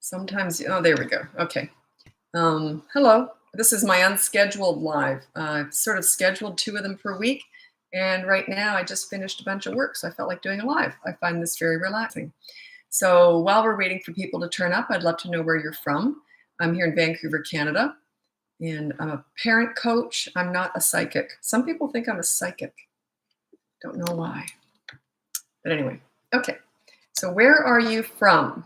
Sometimes, oh, there we go. Okay. Hello. This is my unscheduled live. I've sort of scheduled 2 of them per week. And right now I just finished a bunch of work, so I felt like doing a live. I find this very relaxing. So while we're waiting for people to turn up, I'd love to know where you're from. I'm here in Vancouver, Canada, and I'm a parent coach. I'm not a psychic. Some people think I'm a psychic. Don't know why. But anyway, okay. So where are you from?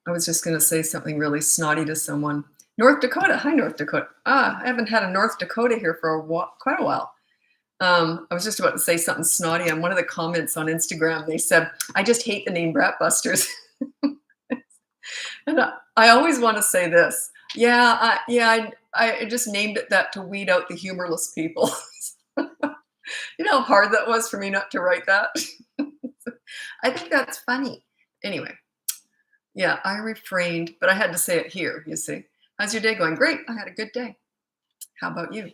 I was just going to say something really snotty to someone. North Dakota. Hi, North Dakota. I haven't had a North Dakota here for quite a while. I was just about to say something snotty on one of the comments on Instagram. They said, I just hate the name Bratbusters. And I always want to say this. I just named it that to weed out the humorless people. You know how hard that was for me not to write that? I think that's funny. Anyway. Yeah, I refrained, but I had to say it here, you see. How's your day going? Great, I had a good day. How about you?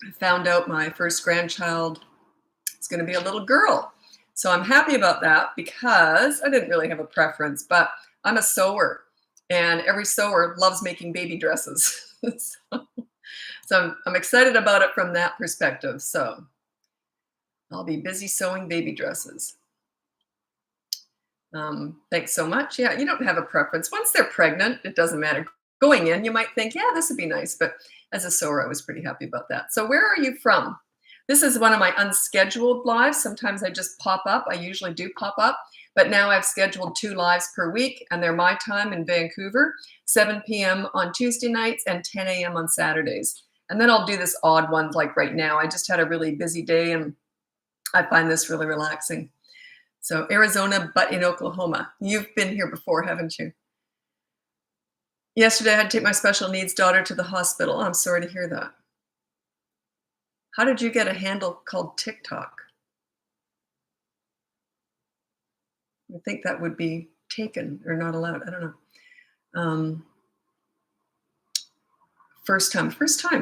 I found out my first grandchild is going to be a little girl. So I'm happy about that because I didn't really have a preference, but I'm a sewer, and every sewer loves making baby dresses. So I'm excited about it from that perspective. So I'll be busy sewing baby dresses. Thanks so much. Yeah, you don't have a preference. Once they're pregnant, it doesn't matter. Going in, you might think, yeah, this would be nice. But as a sewer, I was pretty happy about that. So where are you from? This is one of my unscheduled lives. Sometimes I just pop up. I usually do pop up. But now I've scheduled 2 lives per week, and they're my time in Vancouver, 7 p.m. on Tuesday nights and 10 a.m. on Saturdays. And then I'll do this odd one like right now. I just had a really busy day, and I find this really relaxing. So Arizona, but in Oklahoma. You've been here before, haven't you? Yesterday, I had to take my special needs daughter to the hospital. I'm sorry to hear that. How did you get a handle called TikTok? I think that would be taken or not allowed. I don't know. First time,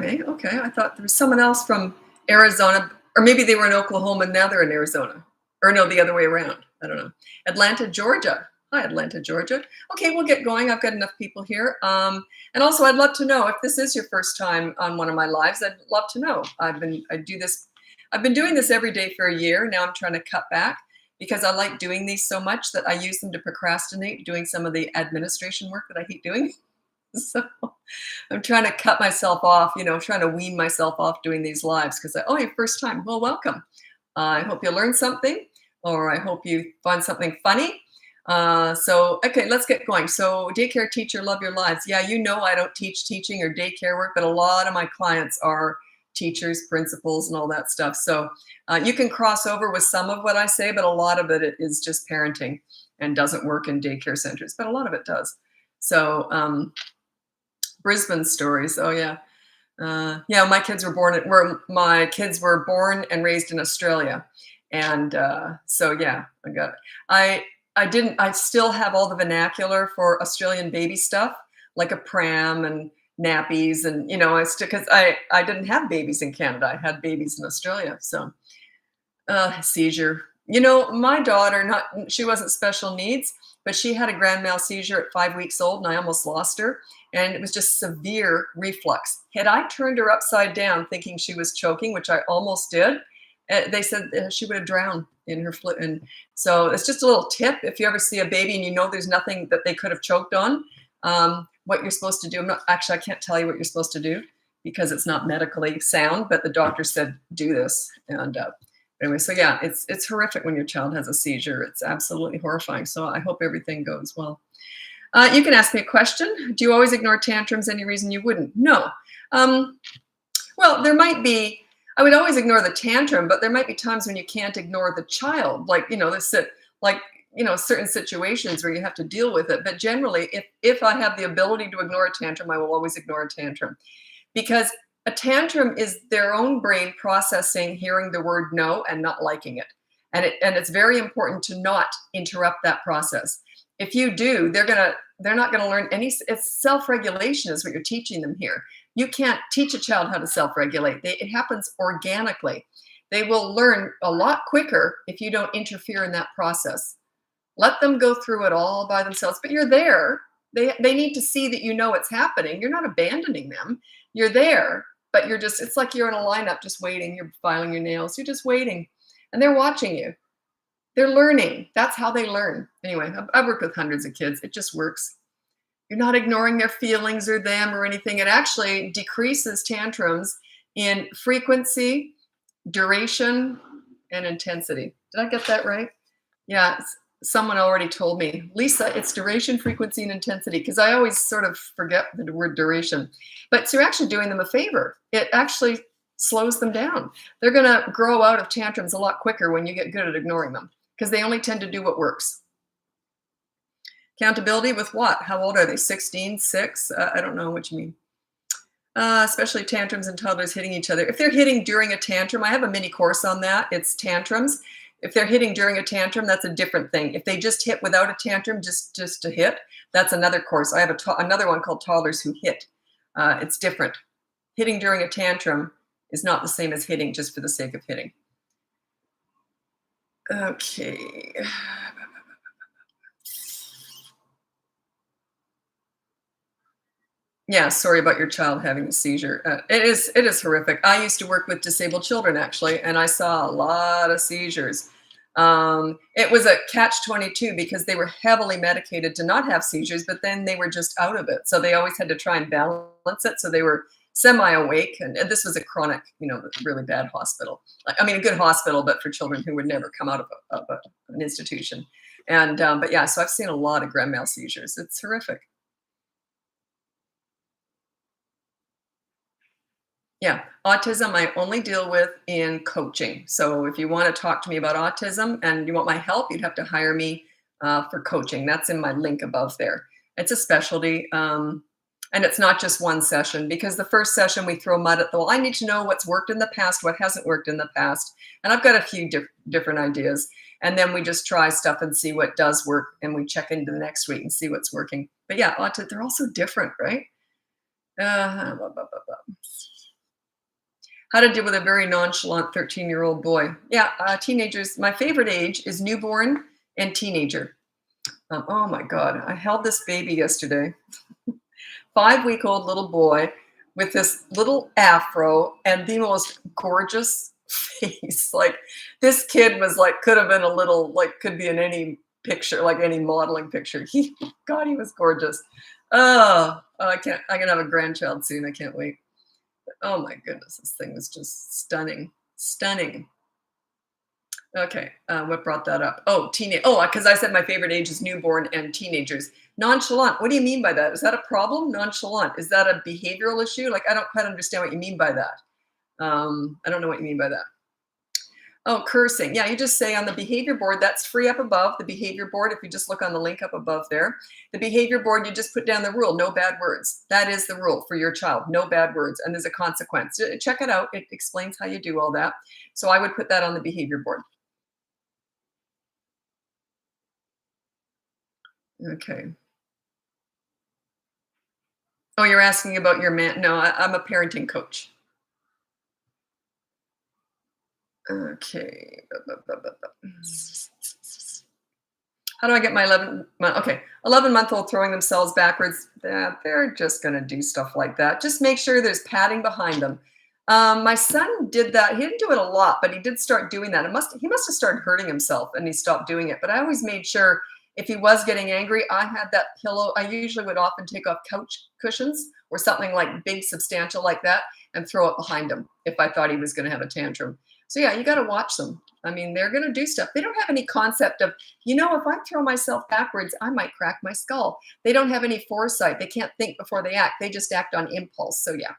eh? Okay, I thought there was someone else from Arizona, or maybe they were in Oklahoma and now they're in Arizona. Or no, the other way around. I don't know. Atlanta, Georgia. Hi, Atlanta, Georgia. Okay, we'll get going. I've got enough people here. And also, I'd love to know if this is your first time on one of my lives. I'd love to know. I've been doing this every day for a year. Now I'm trying to cut back because I like doing these so much that I use them to procrastinate doing some of the administration work that I hate doing. So I'm trying to cut myself off, trying to wean myself off doing these lives because, your first time. Well, welcome. I hope you learned something, or I hope you find something funny. Okay, let's get going. So daycare teacher, love your lives. Yeah, I don't teach teaching or daycare work, but a lot of my clients are teachers, principals, and all that stuff. So you can cross over with some of what I say, but a lot of it is just parenting and doesn't work in daycare centers, but a lot of it does. So Brisbane stories. Oh yeah. My kids were born and raised in Australia. And so yeah, I still have all the vernacular for Australian baby stuff, like a pram and nappies. And, because I didn't have babies in Canada. I had babies in Australia. So seizure. My daughter, she wasn't special needs, but she had a grand mal seizure at 5 weeks old, and I almost lost her. And it was just severe reflux. Had I turned her upside down thinking she was choking, which I almost did, they said she would have drowned in her foot. And so it's just a little tip. If you ever see a baby and there's nothing that they could have choked on, what you're supposed to do. I can't tell you what you're supposed to do because it's not medically sound, but the doctor said, do this. And anyway, so yeah, it's horrific when your child has a seizure. It's absolutely horrifying. So I hope everything goes well. You can ask me a question. Do you always ignore tantrums? Any reason you wouldn't? No. Well, there might be. I would always ignore the tantrum, but there might be times when you can't ignore the child. Certain situations where you have to deal with it. But generally, if I have the ability to ignore a tantrum, I will always ignore a tantrum, because a tantrum is their own brain processing, hearing the word no and not liking it. And it's very important to not interrupt that process. If you do, they're not gonna learn any. It's self-regulation is what you're teaching them here. You can't teach a child how to self-regulate. It happens organically. They will learn a lot quicker if you don't interfere in that process. Let them go through it all by themselves, but you're there. They need to see that you know it's happening. You're not abandoning them. You're there, but it's like you're in a lineup just waiting. You're filing your nails. You're just waiting, and they're watching you. They're learning. That's how they learn. Anyway, I've worked with hundreds of kids. It just works. You're not ignoring their feelings or them or anything. It actually decreases tantrums in frequency, duration, and intensity. Did I get that right? Yeah, someone already told me, Lisa, it's duration, frequency, and intensity, because I always sort of forget the word duration. But so you're actually doing them a favor. It actually slows them down. They're going to grow out of tantrums a lot quicker when you get good at ignoring them, because they only tend to do what works. Accountability with what? How old are they? 16, 6? I don't know what you mean. Especially tantrums and toddlers hitting each other. If they're hitting during a tantrum, I have a mini course on that. It's tantrums. If they're hitting during a tantrum, that's a different thing. If they just hit without a tantrum, just to hit, that's another course. I have another one called Toddlers Who Hit. It's different. Hitting during a tantrum is not the same as hitting just for the sake of hitting. Okay. Yeah, sorry about your child having a seizure. It is horrific. I used to work with disabled children, actually, and I saw a lot of seizures. It was a catch-22 because they were heavily medicated to not have seizures, but then they were just out of it. So they always had to try and balance it. So they were semi-awake, and this was a chronic, really bad hospital. I mean, a good hospital, but for children who would never come out of an institution. And but yeah, so I've seen a lot of grand mal seizures. It's horrific. Yeah, autism I only deal with in coaching. So if you want to talk to me about autism and you want my help, you'd have to hire me for coaching. That's in my link above there. It's a specialty. And it's not just one session, because the first session we throw mud at the wall. I need to know what's worked in the past, what hasn't worked in the past. And I've got a few different ideas. And then we just try stuff and see what does work. And we check into the next week and see what's working. But yeah, they're also different, right? Blah, blah, blah, blah. How to deal with a very nonchalant 13-year-old boy. Yeah, teenagers. My favorite age is newborn and teenager. Oh my God, I held this baby yesterday. 5-week-old little boy with this little afro and the most gorgeous face. Like, this kid was like, could have been a little, like, could be in any picture, like any modeling picture. God, he was gorgeous. Oh, I'm gonna have a grandchild soon. I can't wait. Oh my goodness, this thing was just stunning. Stunning. Okay, what brought that up? Oh, because I said my favorite age is newborn and teenagers. Nonchalant, what do you mean by that? Is that a problem? Nonchalant, is that a behavioral issue? Like, I don't quite understand what you mean by that. I don't know what you mean by that. Oh, cursing. Yeah, you just say on the behavior board, that's free up above, the behavior board. If you just look on the link up above there, the behavior board, you just put down the rule, no bad words. That is the rule for your child, no bad words. And there's a consequence. Check it out. It explains how you do all that. So I would put that on the behavior board. Okay. Oh, you're asking about your man. No, I'm a parenting coach. Okay. How do I get my 11-month-old throwing themselves backwards? They're just going to do stuff like that. Just make sure there's padding behind them. My son did that. He didn't do it a lot, but he did start doing that. He must have started hurting himself and he stopped doing it. But I always made sure if he was getting angry, I had that pillow. I usually would often take off couch cushions or something like big, substantial like that and throw it behind him if I thought he was going to have a tantrum. So yeah, you got to watch them. I mean, they're going to do stuff. They don't have any concept of, if I throw myself backwards, I might crack my skull. They don't have any foresight. They can't think before they act. They just act on impulse. So yeah,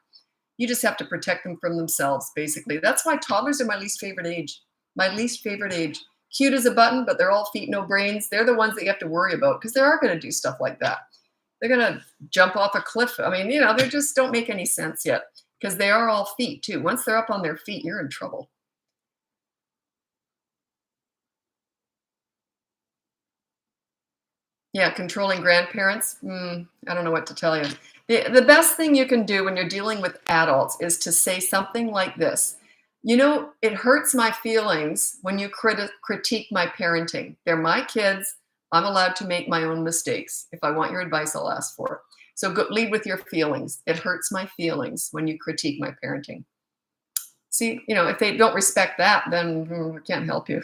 you just have to protect them from themselves, basically. That's why toddlers are my least favorite age. My least favorite age. Cute as a button, but they're all feet, no brains. They're the ones that you have to worry about because they are going to do stuff like that. They're going to jump off a cliff. I mean, they just don't make any sense yet because they are all feet too. Once they're up on their feet, you're in trouble. Yeah, controlling grandparents. I don't know what to tell you. The best thing you can do when you're dealing with adults is to say something like this. You know, it hurts my feelings when you critique my parenting. They're my kids. I'm allowed to make my own mistakes. If I want your advice, I'll ask for it. So go, lead with your feelings. It hurts my feelings when you critique my parenting. See, you know, if they don't respect that, then I can't help you.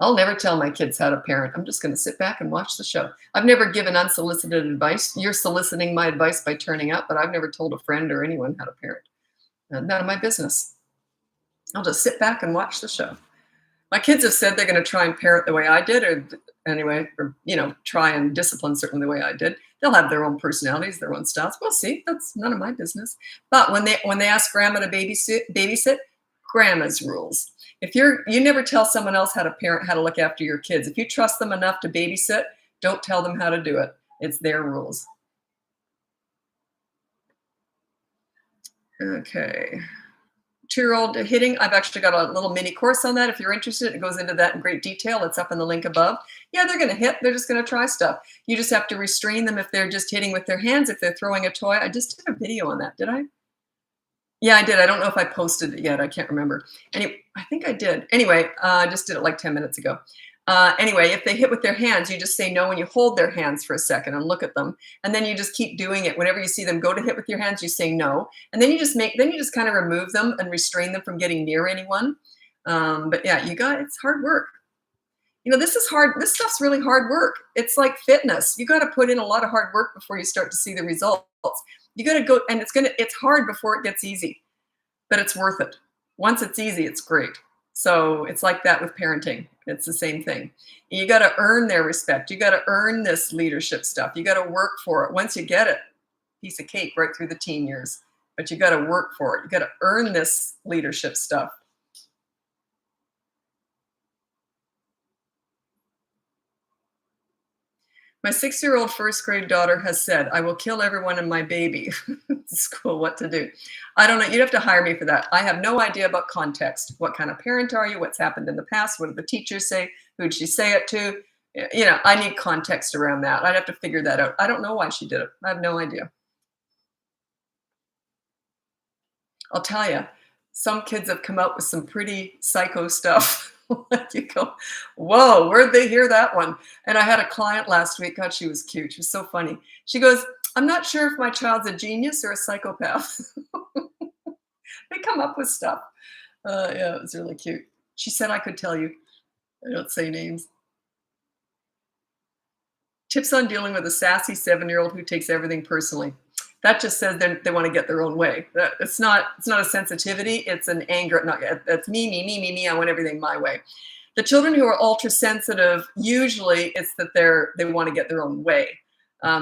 I'll never tell my kids how to parent. I'm just going to sit back and watch the show. I've never given unsolicited advice. You're soliciting my advice by turning up, but I've never told a friend or anyone how to parent. None of my business. I'll just sit back and watch the show. My kids have said they're going to try and parent the way I did, or anyway, or try and discipline certainly the way I did. They'll have their own personalities, their own styles. We'll see. That's none of my business. But when they ask grandma to babysit, grandma's rules. If you never tell someone else how to parent, how to look after your kids. If you trust them enough to babysit, don't tell them how to do it. It's their rules. Okay. 2-year-old hitting. I've actually got a little mini course on that. If you're interested, it goes into that in great detail. It's up in the link above. Yeah, they're going to hit. They're just going to try stuff. You just have to restrain them if they're just hitting with their hands, if they're throwing a toy. I just did a video on that. Did I? Yeah, I did. I don't know if I posted it yet. I can't remember. Anyway, I think I did. Anyway, I just did it like 10 minutes ago. Anyway, if they hit with their hands, you just say no and you hold their hands for a second and look at them. And then you just keep doing it. Whenever you see them go to hit with your hands, you say no. And then you just kind of remove them and restrain them from getting near anyone. But yeah, it's hard work. This is hard. This stuff's really hard work. It's like fitness. You got to put in a lot of hard work before you start to see the results. You got to go, and it's hard before it gets easy, but it's worth it. Once it's easy, it's great. So it's like that with parenting. It's the same thing. You got to earn their respect. You got to earn this leadership stuff. You got to work for it. Once you get it, piece of cake right through the teen years, but you got to work for it. You got to earn this leadership stuff. My 6-year-old first grade daughter has said, I will kill everyone in my baby. School, what to do? I don't know. You'd have to hire me for that. I have no idea about context. What kind of parent are you? What's happened in the past? What did the teachers say? Who did she say it to? I need context around that. I'd have to figure that out. I don't know why she did it. I have no idea. I'll tell you, some kids have come out with some pretty psycho stuff. You go, whoa, where'd they hear that one? And I had a client last week. God, she was cute. She was so funny. She goes, I'm not sure if my child's a genius or a psychopath. They come up with stuff. Yeah, it was really cute. She said I could tell you. I don't say names. Tips on dealing with a sassy 7-year-old who takes everything personally. That just says they want to get their own way. It's not a sensitivity. It's an anger. That's me. I want everything my way. The children who are ultra sensitive, usually it's that they want to get their own way.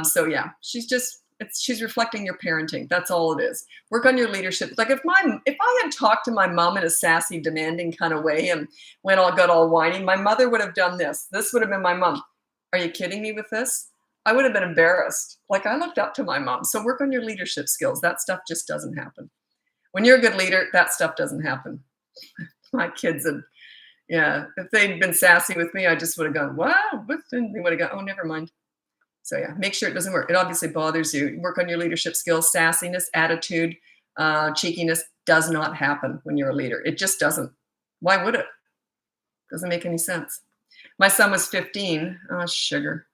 So yeah, she's reflecting your parenting. That's all it is. Work on your leadership. Like if I had talked to my mom in a sassy, demanding kind of way and got all whiny, my mother would have done this. This would have been my mom. Are you kidding me with this? I would have been embarrassed. Like I looked up to my mom. So work on your leadership skills. That stuff just doesn't happen. When you're a good leader, that stuff doesn't happen. My kids if they'd been sassy with me, I just would have gone, wow, they would have gone, oh, never mind. So yeah, make sure it doesn't work. It obviously bothers you. Work on your leadership skills. Sassiness, attitude, cheekiness does not happen when you're a leader. It just doesn't. Why would it? Doesn't make any sense. My son was 15. Oh, sugar.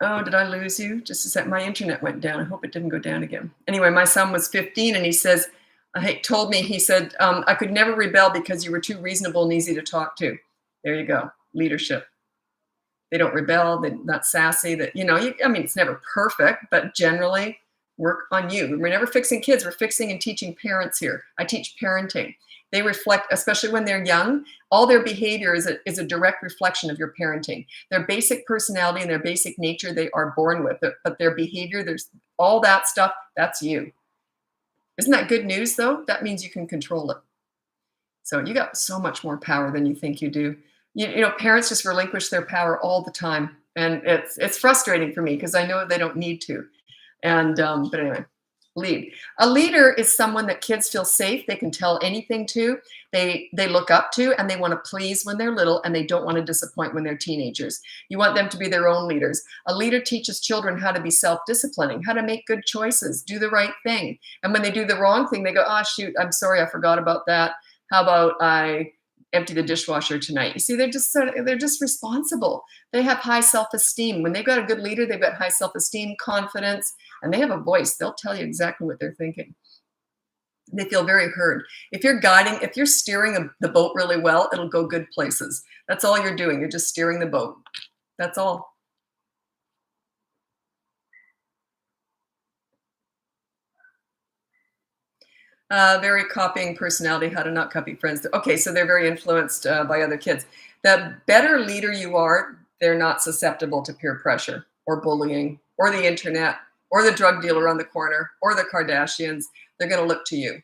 Oh, did I lose you? Just a sec. My internet went down. I hope it didn't go down again. Anyway, my son was 15 and he says, he said, I could never rebel because you were too reasonable and easy to talk to. There you go. Leadership. They don't rebel. They're not sassy. It's never perfect, but generally work on you. We're never fixing kids. We're fixing and teaching parents here. I teach parenting. They reflect, especially when they're young, all their behavior is a direct reflection of your parenting. Their basic personality and their basic nature, they are born with it, but their behavior, there's all that stuff, that's you. Isn't that good news though? That means you can control it. So you got so much more power than you think you do. Parents just relinquish their power all the time. And it's frustrating for me because I know they don't need to. And, but anyway, Lead. A leader is someone that kids feel safe, they can tell anything to, they look up to, and they want to please when they're little, and they don't want to disappoint when they're teenagers. You want them to be their own leaders. A leader teaches children how to be self-disciplining, how to make good choices, do the right thing. And when they do the wrong thing, they go, oh, shoot, I'm sorry, I forgot about that. How about I empty the dishwasher tonight? You see, they're just responsible. They have high self-esteem. When they've got a good leader, they've got high self-esteem, confidence, and they have a voice. They'll tell you exactly what they're thinking. They feel very heard. If you're steering the boat really well, it'll go good places. That's all you're doing. You're just steering the boat. That's all. Very copying personality, how to not copy friends. Okay, so they're very influenced by other kids. The better leader you are, they're not susceptible to peer pressure or bullying or the internet or the drug dealer on the corner or the Kardashians. They're going to look to you.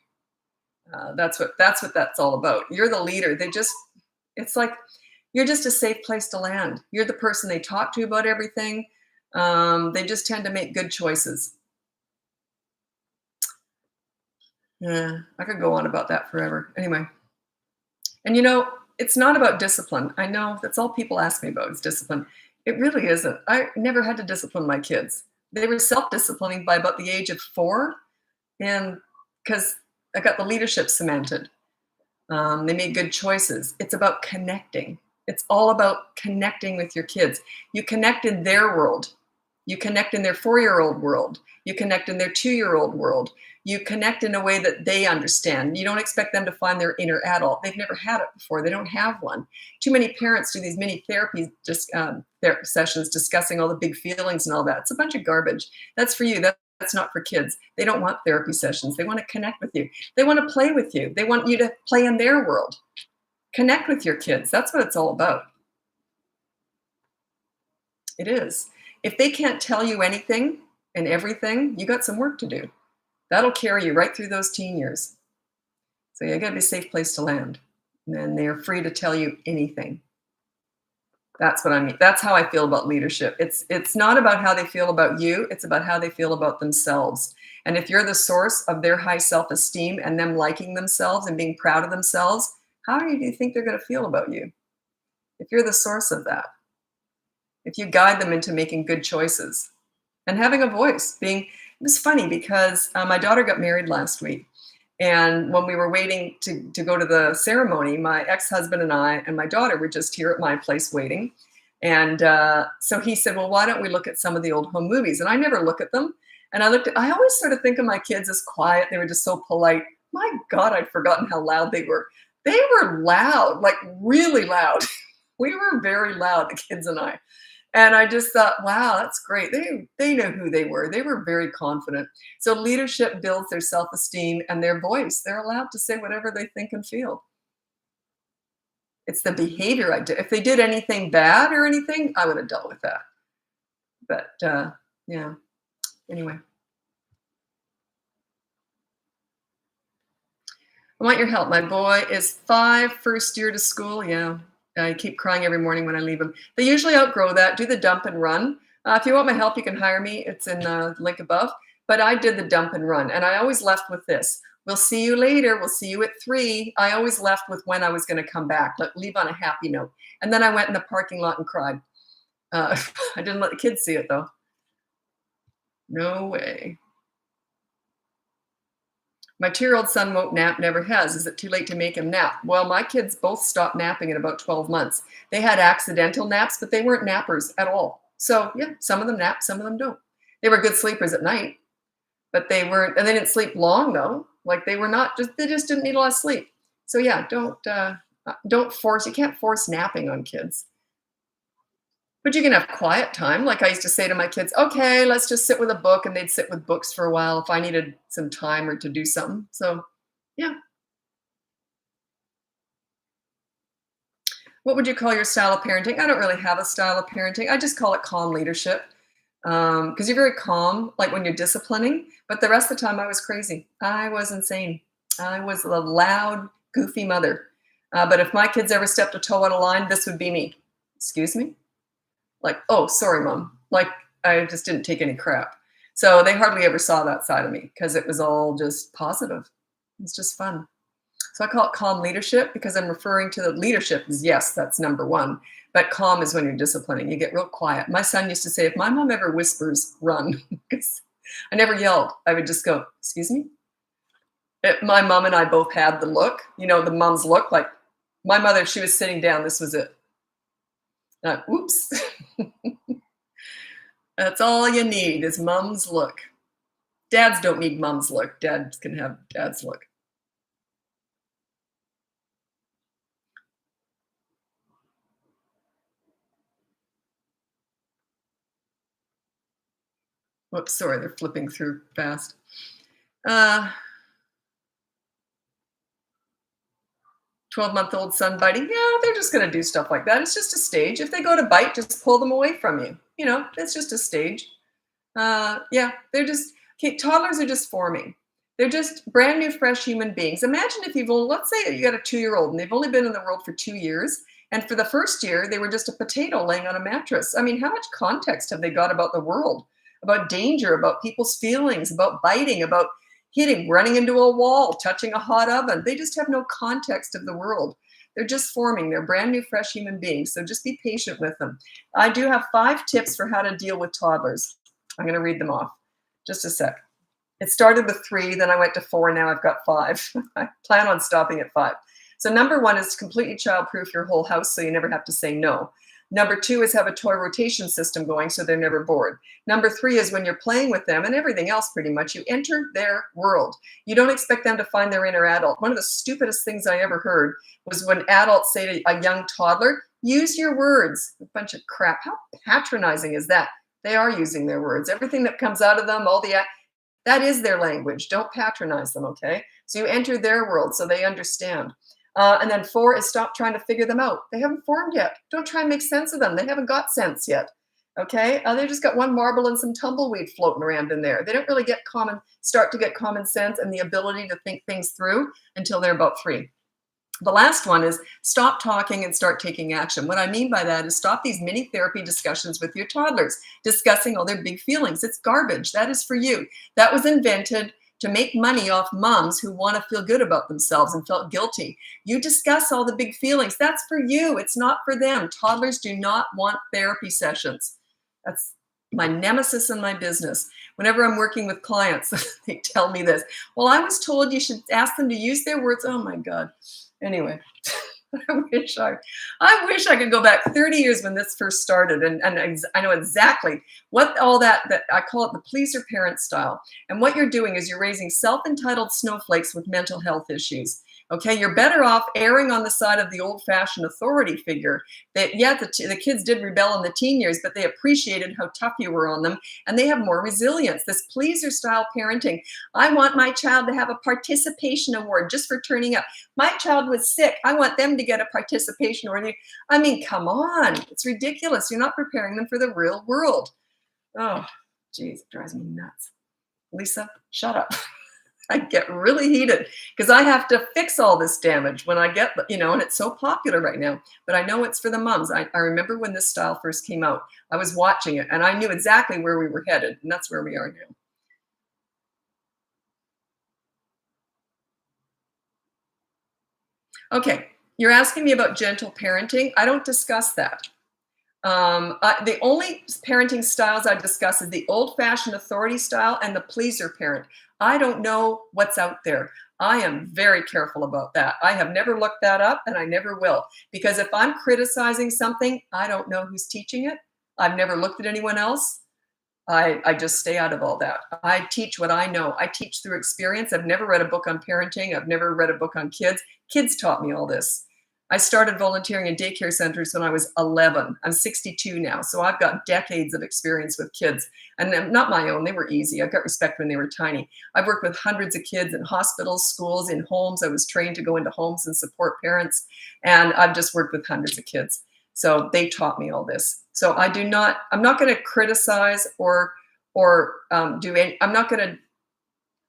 That's what that's all about. You're the leader. It's like you're just a safe place to land. You're the person they talk to about everything. They just tend to make good choices. Yeah, I could go on about that forever. Anyway, and it's not about discipline. I know that's all people ask me about is discipline. It really isn't. I never had to discipline my kids. They were self-disciplining by about the age of 4, and because I got the leadership cemented. They made good choices. It's about connecting. It's all about connecting with your kids. You connect in their world. You connect in their 4-year-old world. You connect in their 2-year-old world. You connect in a way that they understand. You don't expect them to find their inner adult. They've never had it before. They don't have one. Too many parents do these mini therapy sessions discussing all the big feelings and all that. It's a bunch of garbage. That's for you. That's not for kids. They don't want therapy sessions. They want to connect with you. They want to play with you. They want you to play in their world. Connect with your kids. That's what it's all about. It is. If they can't tell you anything and everything, you got some work to do. That'll carry you right through those teen years. So you got to be a safe place to land. And they're free to tell you anything. That's what I mean. That's how I feel about leadership. It's not about how they feel about you. It's about how they feel about themselves. And if you're the source of their high self-esteem and them liking themselves and being proud of themselves, how do you think they're going to feel about you? If you're the source of that. If you guide them into making good choices and having a voice. It was funny because my daughter got married last week. And when we were waiting to go to the ceremony, my ex-husband and I and my daughter were just here at my place waiting. And so he said, well, why don't we look at some of the old home movies? And I never look at them. And I always sort of think of my kids as quiet. They were just so polite. My God, I'd forgotten how loud they were. They were loud, like really loud. We were very loud, the kids and I. And I just thought, wow, that's great. They know who they were. They were very confident. So leadership builds their self-esteem and their voice. They're allowed to say whatever they think and feel. It's the behavior I do. If they did anything bad or anything, I would have dealt with that. But yeah, anyway. I want your help. My boy is 5, first year to school. Yeah. I keep crying every morning when I leave them. They usually outgrow that. Do the dump and run. If you want my help, you can hire me. It's in the link above. But I did the dump and run. And I always left with this. We'll see you later. We'll see you at 3. I always left with when I was going to come back. Leave on a happy note. And then I went in the parking lot and cried. I didn't let the kids see it, though. No way. My 2-year-old son won't nap, never has. Is it too late to make him nap? Well, my kids both stopped napping at about 12 months. They had accidental naps, but they weren't nappers at all. So yeah, some of them nap, some of them don't. They were good sleepers at night, but they weren't, and they didn't sleep long though. Like they just didn't need a lot of sleep. So yeah, don't force, you can't force napping on kids. But you can have quiet time. Like I used to say to my kids, okay, let's just sit with a book. And they'd sit with books for a while if I needed some time or to do something. So yeah. What would you call your style of parenting? I don't really have a style of parenting. I just call it calm leadership. Because you're very calm, like when you're disciplining. But the rest of the time I was crazy. I was insane. I was a loud, goofy mother. But if my kids ever stepped a toe out of line, this would be me. Excuse me? Like, oh, sorry, Mom. Like, I just didn't take any crap. So they hardly ever saw that side of me because it was all just positive. It's just fun. So I call it calm leadership because I'm referring to the leadership is, yes, that's number one. But calm is when you're disciplining. You get real quiet. My son used to say, if my mom ever whispers, run. Because I never yelled. I would just go, excuse me. My mom and I both had the look, the mom's look. Like my mother, if she was sitting down, this was it. Oops. That's all you need is mom's look. Dads don't need mom's look. Dads can have dad's look. Whoops, sorry, they're flipping through fast. Uh, 12-month-old son biting. Yeah, they're just going to do stuff like that. It's just a stage. If they go to bite, just pull them away from you. It's just a stage. Yeah, they're just, okay, toddlers are just forming. They're just brand new, fresh human beings. Imagine if let's say you got a 2-year-old and they've only been in the world for 2 years. And for the first year, they were just a potato laying on a mattress. I mean, how much context have they got about the world, about danger, about people's feelings, about biting, about hitting, running into a wall, touching a hot oven? They just have no context of the world. They're just forming. They're brand new, fresh human beings. So just be patient with them. I do have 5 tips for how to deal with toddlers. I'm going to read them off. Just a sec. It started with 3, then I went to 4, now I've got 5. I plan on stopping at 5. So number 1 is to completely child-proof your whole house so you never have to say no. Number 2 is have a toy rotation system going so they're never bored. Number 3 is when you're playing with them and everything else pretty much, you enter their world. You don't expect them to find their inner adult. One of the stupidest things I ever heard was when adults say to a young toddler, use your words. A bunch of crap. How patronizing is that? They are using their words. Everything that comes out of them, that is their language. Don't patronize them, okay? So you enter their world so they understand. And then 4 is stop trying to figure them out. They haven't formed yet. Don't try and make sense of them. They haven't got sense yet, okay? They just got one marble and some tumbleweed floating around in there. They don't really start to get common sense and the ability to think things through until they're about 3. The last one is stop talking and start taking action. What I mean by that is stop these mini therapy discussions with your toddlers, discussing all their big feelings. It's garbage. That is for you. That was invented to make money off moms who want to feel good about themselves and felt guilty. You discuss all the big feelings. That's for you. It's not for them. Toddlers do not want therapy sessions. That's my nemesis in my business. Whenever I'm working with clients, they tell me this. Well, I was told you should ask them to use their words. Oh my God. Anyway, I wish I could go back 30 years when this first started, and I know exactly what all that I call it the pleaser parent style. And what you're doing is you're raising self-entitled snowflakes with mental health issues. Okay, you're better off erring on the side of the old-fashioned authority figure. That the kids did rebel in the teen years, but they appreciated how tough you were on them, and they have more resilience. This pleaser-style parenting. I want my child to have a participation award just for turning up. My child was sick. I want them to get a participation award. I mean, come on. It's ridiculous. You're not preparing them for the real world. Oh, geez, it drives me nuts. Lisa, shut up. I get really heated because I have to fix all this damage when I get, and it's so popular right now, but I know it's for the moms. I remember when this style first came out, I was watching it and I knew exactly where we were headed, and that's where we are now. Okay, you're asking me about gentle parenting. I don't discuss that. The only parenting styles I discuss is the old-fashioned authority style and the pleaser parent. I don't know what's out there. I am very careful about that. I have never looked that up, and I never will. Because if I'm criticizing something, I don't know who's teaching it. I've never looked at anyone else. I just stay out of all that. I teach what I know. I teach through experience. I've never read a book on parenting. I've never read a book on kids. Kids taught me all this. I started volunteering in daycare centers when I was 11. I'm 62 now, so I've got decades of experience with kids. And not my own, they were easy. I got respect when they were tiny. I've worked with hundreds of kids in hospitals, schools, in homes. I was trained to go into homes and support parents. And I've just worked with hundreds of kids. So they taught me all this. So I'm not going to criticize or I'm not going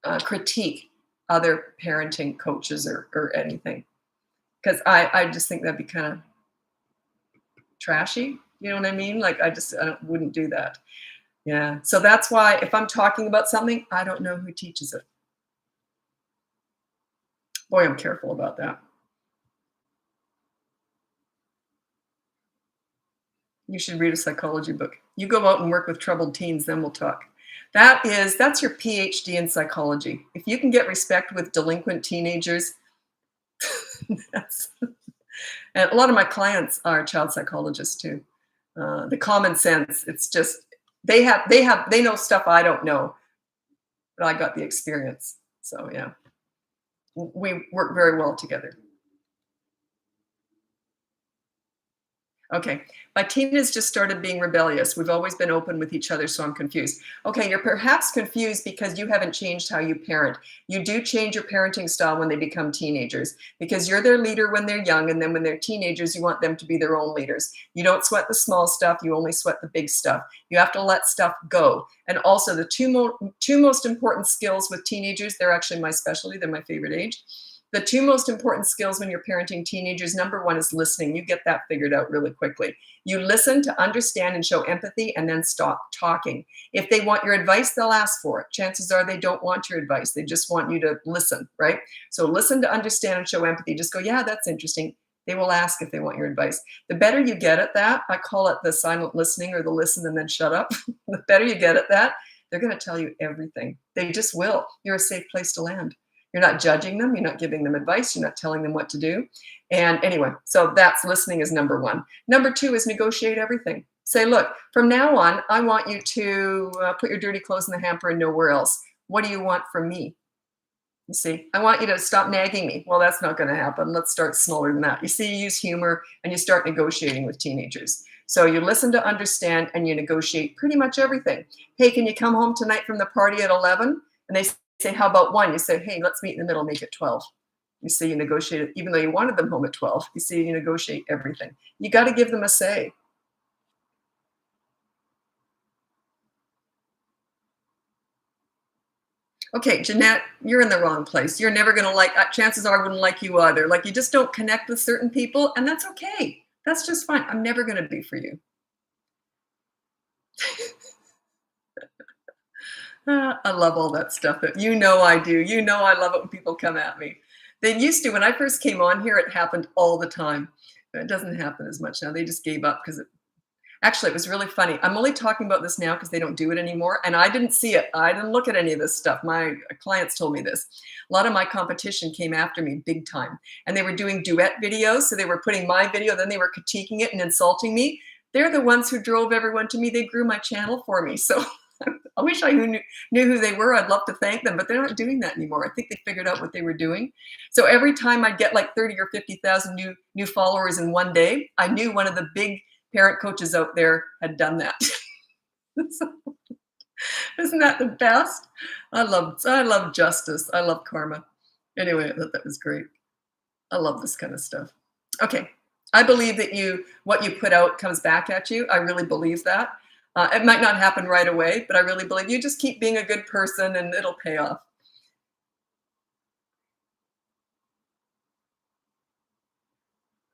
to critique other parenting coaches or anything. Because I just think that'd be kind of trashy. You know what I mean? Like, I wouldn't do that. Yeah. So that's why if I'm talking about something, I don't know who teaches it. Boy, I'm careful about that. You should read a psychology book. You go out and work with troubled teens, then we'll talk. That's your PhD in psychology. If you can get respect with delinquent teenagers, that's, and a lot of my clients are child psychologists too. The common sense, it's just they know stuff I don't know, but I got the experience. So yeah, we work very well together. Okay. My teen has just started being rebellious. We've always been open with each other, so I'm confused. Okay, you're perhaps confused because you haven't changed how you parent. You do change your parenting style when they become teenagers because you're their leader when they're young, and then when they're teenagers, you want them to be their own leaders. You don't sweat the small stuff, you only sweat the big stuff. You have to let stuff go. And also, the two most important skills with teenagers, they're actually my specialty, they're my favorite age. The two most important skills when you're parenting teenagers, number one is listening. You get that figured out really quickly. You listen to understand and show empathy and then stop talking. If they want your advice, they'll ask for it. Chances are they don't want your advice. They just want you to listen, right? So listen to understand and show empathy. Just go, yeah, that's interesting. They will ask if they want your advice. The better you get at that, I call it the silent listening or the listen and then shut up. The better you get at that, they're going to tell you everything. They just will. You're a safe place to land. You're not judging them. You're not giving them advice. You're not telling them what to do. And anyway, so that's listening is number one. Number two is negotiate everything. Say, look, from now on, I want you to put your dirty clothes in the hamper and nowhere else. What do you want from me? You see, I want you to stop nagging me. Well, that's not going to happen. Let's start smaller than that. You see, you use humor and you start negotiating with teenagers. So you listen to understand and you negotiate pretty much everything. Hey, can you come home tonight from the party at 11? And they say, how about 1? You say, hey, let's meet in the middle, make it 12. You see, you negotiate it, even though you wanted them home at 12. You see, you negotiate everything. You got to give them a say. Okay, Jeanette, you're in the wrong place. You're never going to like, chances are I wouldn't like you either. Like you just don't connect with certain people, and that's okay. That's just fine. I'm never going to be for you. I love all that stuff. You know I do. You know I love it when people come at me. They used to. When I first came on here, it happened all the time. It doesn't happen as much now. They just gave up because actually, it was really funny. I'm only talking about this now because they don't do it anymore. And I didn't see it. I didn't look at any of this stuff. My clients told me this. A lot of my competition came after me big time. And they were doing duet videos. So they were putting my video, then they were critiquing it and insulting me. They're the ones who drove everyone to me. They grew my channel for me. So I wish I knew who they were. I'd love to thank them, but they're not doing that anymore. I think they figured out what they were doing. So every time I'd get like 30 or 50,000 new followers in one day, I knew one of the big parent coaches out there had done that. So, isn't that the best? I love justice. I love karma. Anyway, I thought that was great. I love this kind of stuff. Okay. I believe that what you put out comes back at you. I really believe that. It might not happen right away, but I really believe you just keep being a good person and it'll pay off.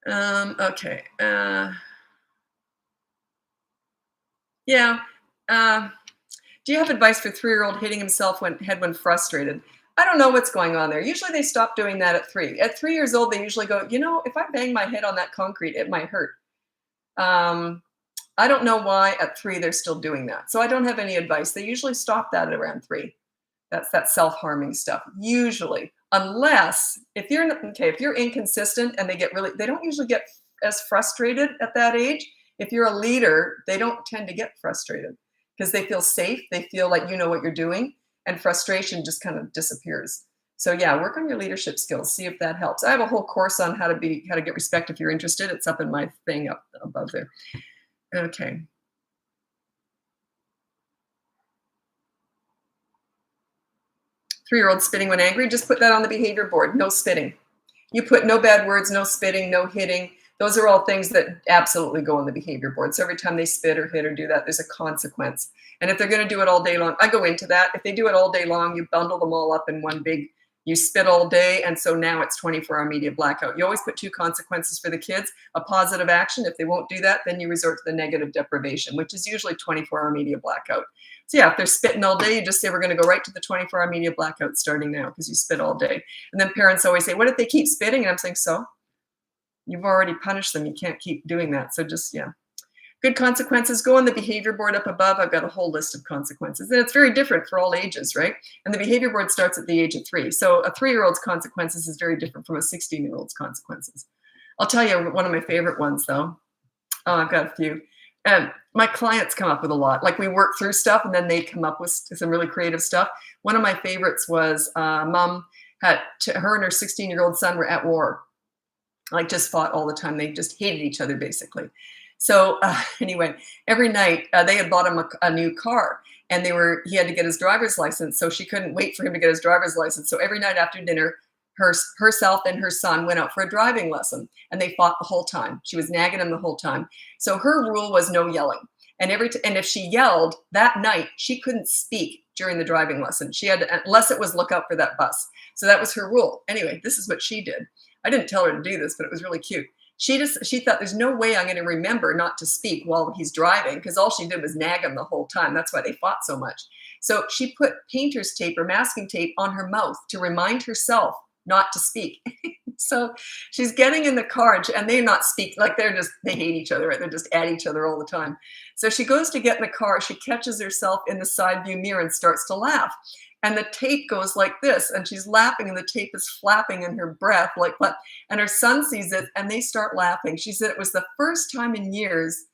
Okay. Yeah. Do you have advice for 3-year-old hitting himself when frustrated? I don't know what's going on there. Usually they stop doing that at 3. At 3 years old, they usually go, if I bang my head on that concrete, it might hurt. I don't know why at 3 they're still doing that. So I don't have any advice. They usually stop that at around 3. That's that self-harming stuff. Usually, unless if you're inconsistent and they don't usually get as frustrated at that age. If you're a leader, they don't tend to get frustrated because they feel safe. They feel like you know what you're doing, and frustration just kind of disappears. So yeah, work on your leadership skills. See if that helps. I have a whole course on how to get respect if you're interested. It's up in my thing up above there. Okay. 3-year-old spitting when angry, just put that on the behavior board. No spitting. You put no bad words, no spitting, no hitting. Those are all things that absolutely go on the behavior board. So every time they spit or hit or do that, there's a consequence. And if they're going to do it all day long, I go into that. If they do it all day long, you bundle them all up in one big You spit all day, and so now it's 24-hour media blackout. You always put 2 consequences for the kids: a positive action. If they won't do that, then you resort to the negative deprivation, which is usually 24-hour media blackout. So yeah, if they're spitting all day, you just say, we're going to go right to the 24-hour media blackout starting now because you spit all day. And then parents always say, what if they keep spitting? And I'm saying, so you've already punished them. You can't keep doing that. So just, yeah. Good consequences. Go on the behavior board up above. I've got a whole list of consequences. And it's very different for all ages, right? And the behavior board starts at the age of 3. So a 3-year-old's consequences is very different from a 16-year-old's consequences. I'll tell you one of my favorite ones, though. Oh, I've got a few. My clients come up with a lot. Like, we work through stuff, and then they come up with some really creative stuff. One of my favorites was mom her and her 16-year-old son were at war. Like, just fought all the time. They just hated each other, basically. So anyway, every night they had bought him a new car, and he had to get his driver's license. So she couldn't wait for him to get his driver's license. So every night after dinner, herself and her son went out for a driving lesson, and they fought the whole time. She was nagging him the whole time. So her rule was no yelling. And if she yelled that night, she couldn't speak during the driving lesson. She had to, unless it was look out for that bus. So that was her rule. Anyway, this is what she did. I didn't tell her to do this, but it was really cute. She thought, there's no way I'm going to remember not to speak while he's driving, because all she did was nag him the whole time. That's why they fought so much. So she put painter's tape or masking tape on her mouth to remind herself not to speak. So she's getting in the car, and they not speak, like they hate each other, right? They're just at each other all the time. So she goes to get in the car. She catches herself in the side view mirror and starts to laugh. And the tape goes like this, and she's laughing, and the tape is flapping in her breath like what? And her son sees it, and they start laughing. She said it was the first time in years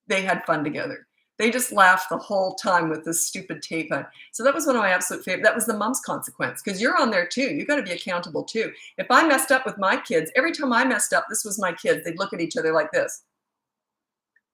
they had fun together. They just laughed the whole time with this stupid tape on. So that was one of my absolute favorite. That was the mom's consequence, because you're on there too. You got to be accountable too. If I messed up with my kids, every time I messed up, this was my kids, they'd look at each other like this,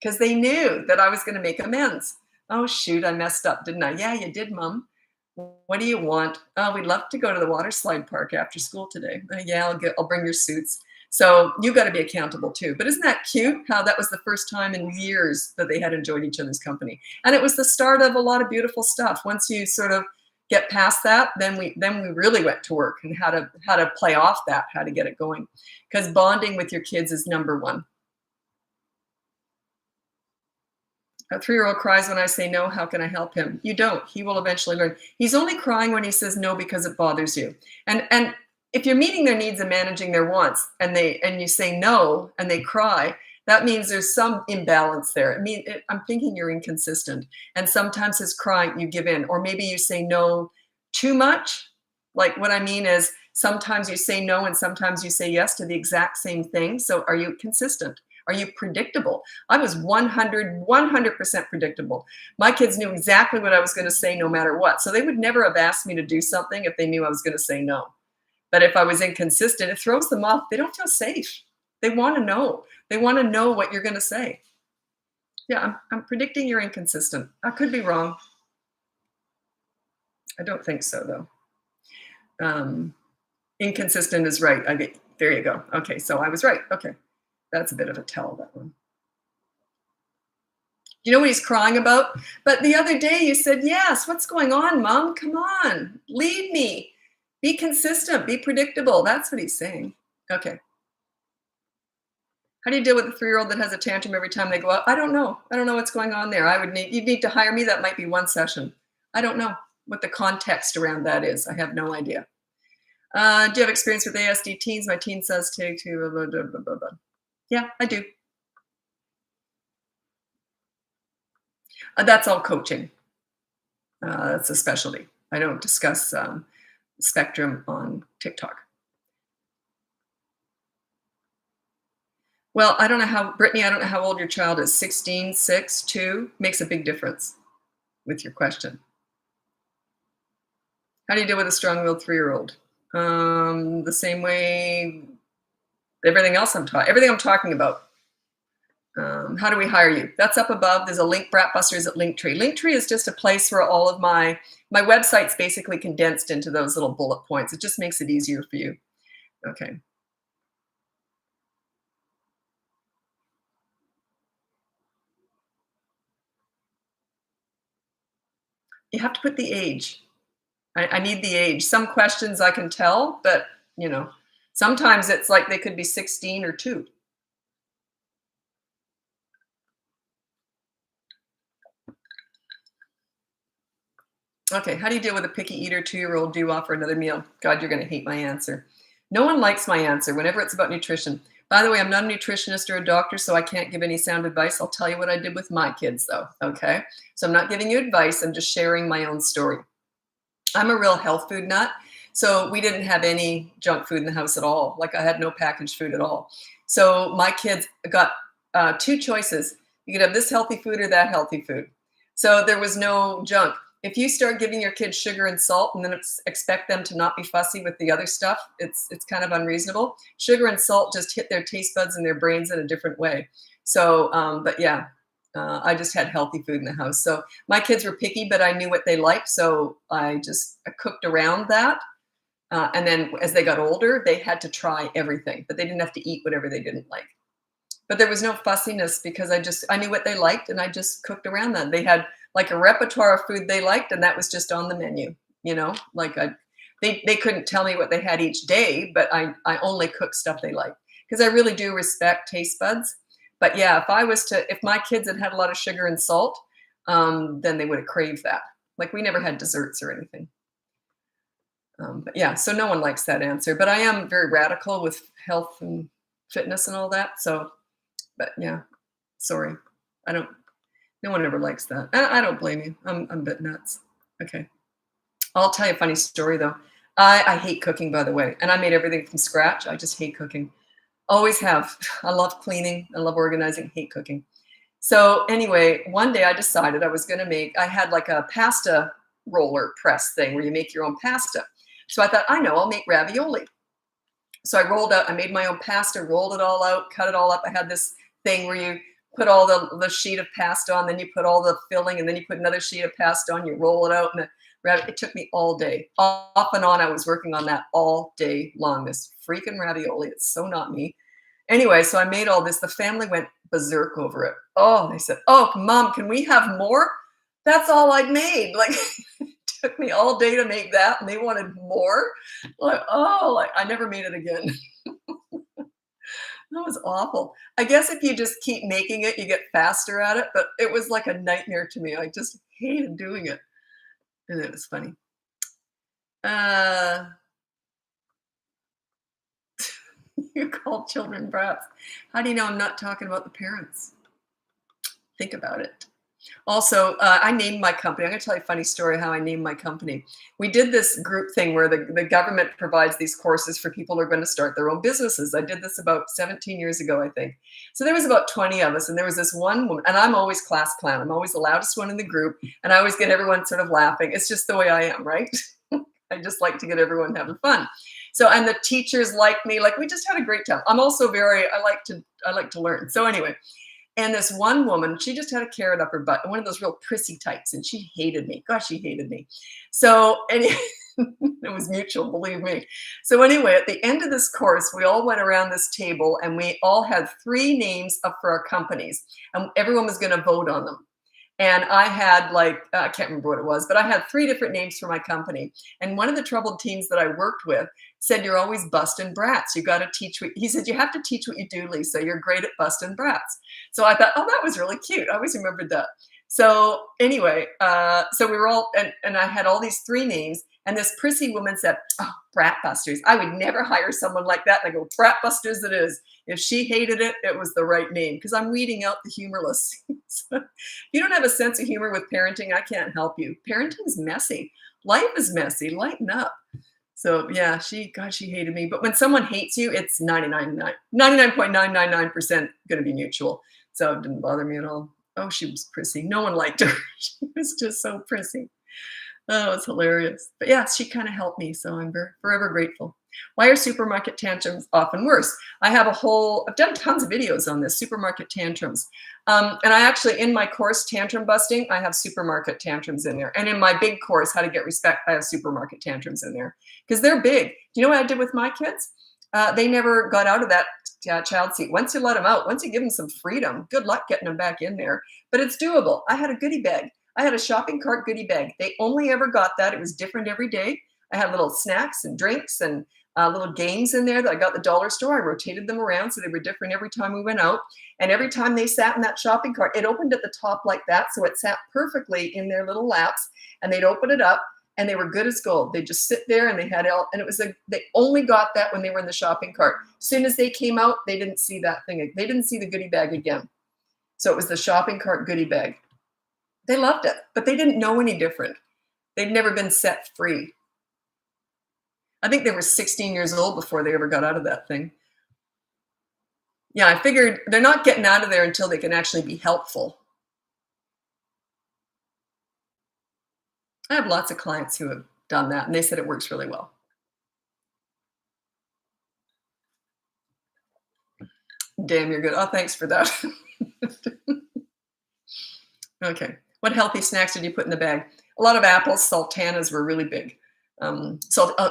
because they knew that I was going to make amends. Oh, shoot, I messed up, didn't I? Yeah, you did, Mom. What do you want? Oh, we'd love to go to the water slide park after school today. Yeah, I'll bring your suits. So you got to be accountable too. But isn't that cute how that was the first time in years that they had enjoyed each other's company? And it was the start of a lot of beautiful stuff. Once you sort of get past that, then we really went to work and how to play off that, how to get it going. Because bonding with your kids is number one. A 3-year-old cries when I say no. How can I help him? You don't. He will eventually learn. He's only crying when he says no because it bothers you. And if you're meeting their needs and managing their wants, and you say no and they cry, that means there's some imbalance there. I'm thinking you're inconsistent. And sometimes his crying, you give in, or maybe you say no too much. Like, what I mean is, sometimes you say no and sometimes you say yes to the exact same thing. So are you consistent? Are you predictable? I was 100% predictable. My kids knew exactly what I was going to say no matter what. So they would never have asked me to do something if they knew I was going to say no. But if I was inconsistent, it throws them off. They don't feel safe. They want to know. They want to know what you're going to say. Yeah, I'm predicting you're inconsistent. I could be wrong. I don't think so, though. Inconsistent is right. There you go. Okay, so I was right. Okay. That's a bit of a tell, that one. You know what he's crying about? But the other day you said, yes, what's going on, Mom? Come on, lead me. Be consistent, be predictable. That's what he's saying. Okay. How do you deal with a 3-year-old that has a tantrum every time they go out? I don't know. I don't know what's going on there. You'd need to hire me. That might be one session. I don't know what the context around that is. I have no idea. Do you have experience with ASD teens? My teen says to blah, blah, blah, blah, blah. Yeah, I do. That's all coaching. That's a specialty. I don't discuss spectrum on TikTok. Well, Brittany, I don't know how old your child is. 16, 6, 2 makes a big difference with your question. How do you deal with a strong-willed 3-year-old? The same way everything I'm talking about. How do we hire you? That's up above. There's a link, Bratbusters at Linktree. Linktree is just a place where all of my website's basically condensed into those little bullet points. It just makes it easier for you. Okay. You have to put the age. I need the age. Some questions I can tell, but you know, sometimes it's like they could be 16 or 2. Okay, how do you deal with a picky eater 2-year-old? Do you offer another meal? God, you're going to hate my answer. No one likes my answer whenever it's about nutrition. By the way, I'm not a nutritionist or a doctor, so I can't give any sound advice. I'll tell you what I did with my kids, though. Okay, so I'm not giving you advice. I'm just sharing my own story. I'm a real health food nut. So we didn't have any junk food in the house at all. Like I had no packaged food at all. So my kids got 2 choices. You could have this healthy food or that healthy food. So there was no junk. If you start giving your kids sugar and salt and then expect them to not be fussy with the other stuff, it's kind of unreasonable. Sugar and salt just hit their taste buds and their brains in a different way. So, but yeah, I just had healthy food in the house. So my kids were picky, but I knew what they liked. So I cooked around that. And then as they got older, they had to try everything, but they didn't have to eat whatever they didn't like. But there was no fussiness because I knew what they liked and I just cooked around that. They had like a repertoire of food they liked, and that was just on the menu. Like they couldn't tell me what they had each day, but I only cooked stuff they liked because I really do respect taste buds. But yeah, if my kids had a lot of sugar and salt, then they would have craved that. Like we never had desserts or anything. But yeah, so no one likes that answer. But I am very radical with health and fitness and all that. So, but yeah, sorry, no one ever likes that. I don't blame you. I'm a bit nuts. Okay, I'll tell you a funny story though. I hate cooking, by the way, and I made everything from scratch. I just hate cooking. Always have. I love cleaning. I love organizing. Hate cooking. So anyway, one day I decided I had like a pasta roller press thing where you make your own pasta. So I thought, I'll make ravioli. So I made my own pasta, rolled it all out, cut it all up. I had this thing where you put all the sheet of pasta on, then you put all the filling, and then you put another sheet of pasta on, you roll it out, and it took me all day. Off and on, I was working on that all day long, this freaking ravioli. It's so not me. Anyway, so I made all this. The family went berserk over it. Oh, they said, "Oh, Mom, can we have more?" That's all I'd made. Like, it took me all day to make that, and they wanted more. Like, I never made it again. That was awful. I guess if you just keep making it, you get faster at it, but it was like a nightmare to me. I just hated doing it. And it was funny. You call children brats. How do you know I'm not talking about the parents? Think about it. Also, I named my company. I'm going to tell you a funny story how I named my company. We did this group thing where the government provides these courses for people who are going to start their own businesses. I did this about 17 years ago, I think. So there was about 20 of us, and there was this one woman, and I'm always class clown. I'm always the loudest one in the group, and I always get everyone sort of laughing. It's just the way I am, right? I just like to get everyone having fun. So, and the teachers like me. Like, we just had a great time. I'm also I like to learn. So anyway. And this one woman, she just had a carrot up her butt, one of those real prissy types, and she hated me. Gosh, she hated me. So anyway, it was mutual, believe me. So anyway, at the end of this course, we all went around this table, and we all had 3 names up for our companies, and everyone was going to vote on them. And I had I can't remember what it was, but I had 3 different names for my company. And one of the troubled teens that I worked with said, "You're always busting brats. You got to teach he said, "You have to teach what you do, Lisa. You're great at busting brats." So I thought, oh, that was really cute. I always remembered that. So anyway, so we were all, and I had all these 3 names. And this prissy woman said, "Oh, Bratbusters. I would never hire someone like that." And I go, "Bratbusters it is." If she hated it, it was the right name because I'm weeding out the humorless. So if you don't have a sense of humor with parenting, I can't help you. Parenting's messy. Life is messy. Lighten up. So yeah, she hated me. But when someone hates you, it's 99.999% going to be mutual. So it didn't bother me at all. Oh, she was prissy. No one liked her. She was just so prissy. Oh, it's hilarious. But yeah, she kind of helped me. So I'm forever grateful. Why are supermarket tantrums often worse? I've done tons of videos on this, supermarket tantrums. And I actually, in my course, Tantrum Busting, I have supermarket tantrums in there. And in my big course, How to Get Respect, I have supermarket tantrums in there because they're big. Do you know what I did with my kids? They never got out of that child seat. Once you let them out, once you give them some freedom, good luck getting them back in there. But it's doable. I had a goodie bag. I had a shopping cart goodie bag. They only ever got that. It was different every day. I had little snacks and drinks and little games in there that I got at the dollar store. I rotated them around so they were different every time we went out. And every time they sat in that shopping cart, it opened at the top like that. So it sat perfectly in their little laps, and they'd open it up and they were good as gold. They'd just sit there and they had all, and it was they only got that when they were in the shopping cart. As soon as they came out, they didn't see that thing. They didn't see the goodie bag again. So it was the shopping cart goodie bag. They loved it, but they didn't know any different. They'd never been set free. I think they were 16 years old before they ever got out of that thing. Yeah, I figured they're not getting out of there until they can actually be helpful. I have lots of clients who have done that, and they said it works really well. Damn, you're good. Oh, thanks for that. Okay. What healthy snacks did you put in the bag? A lot of apples. Sultanas were really big.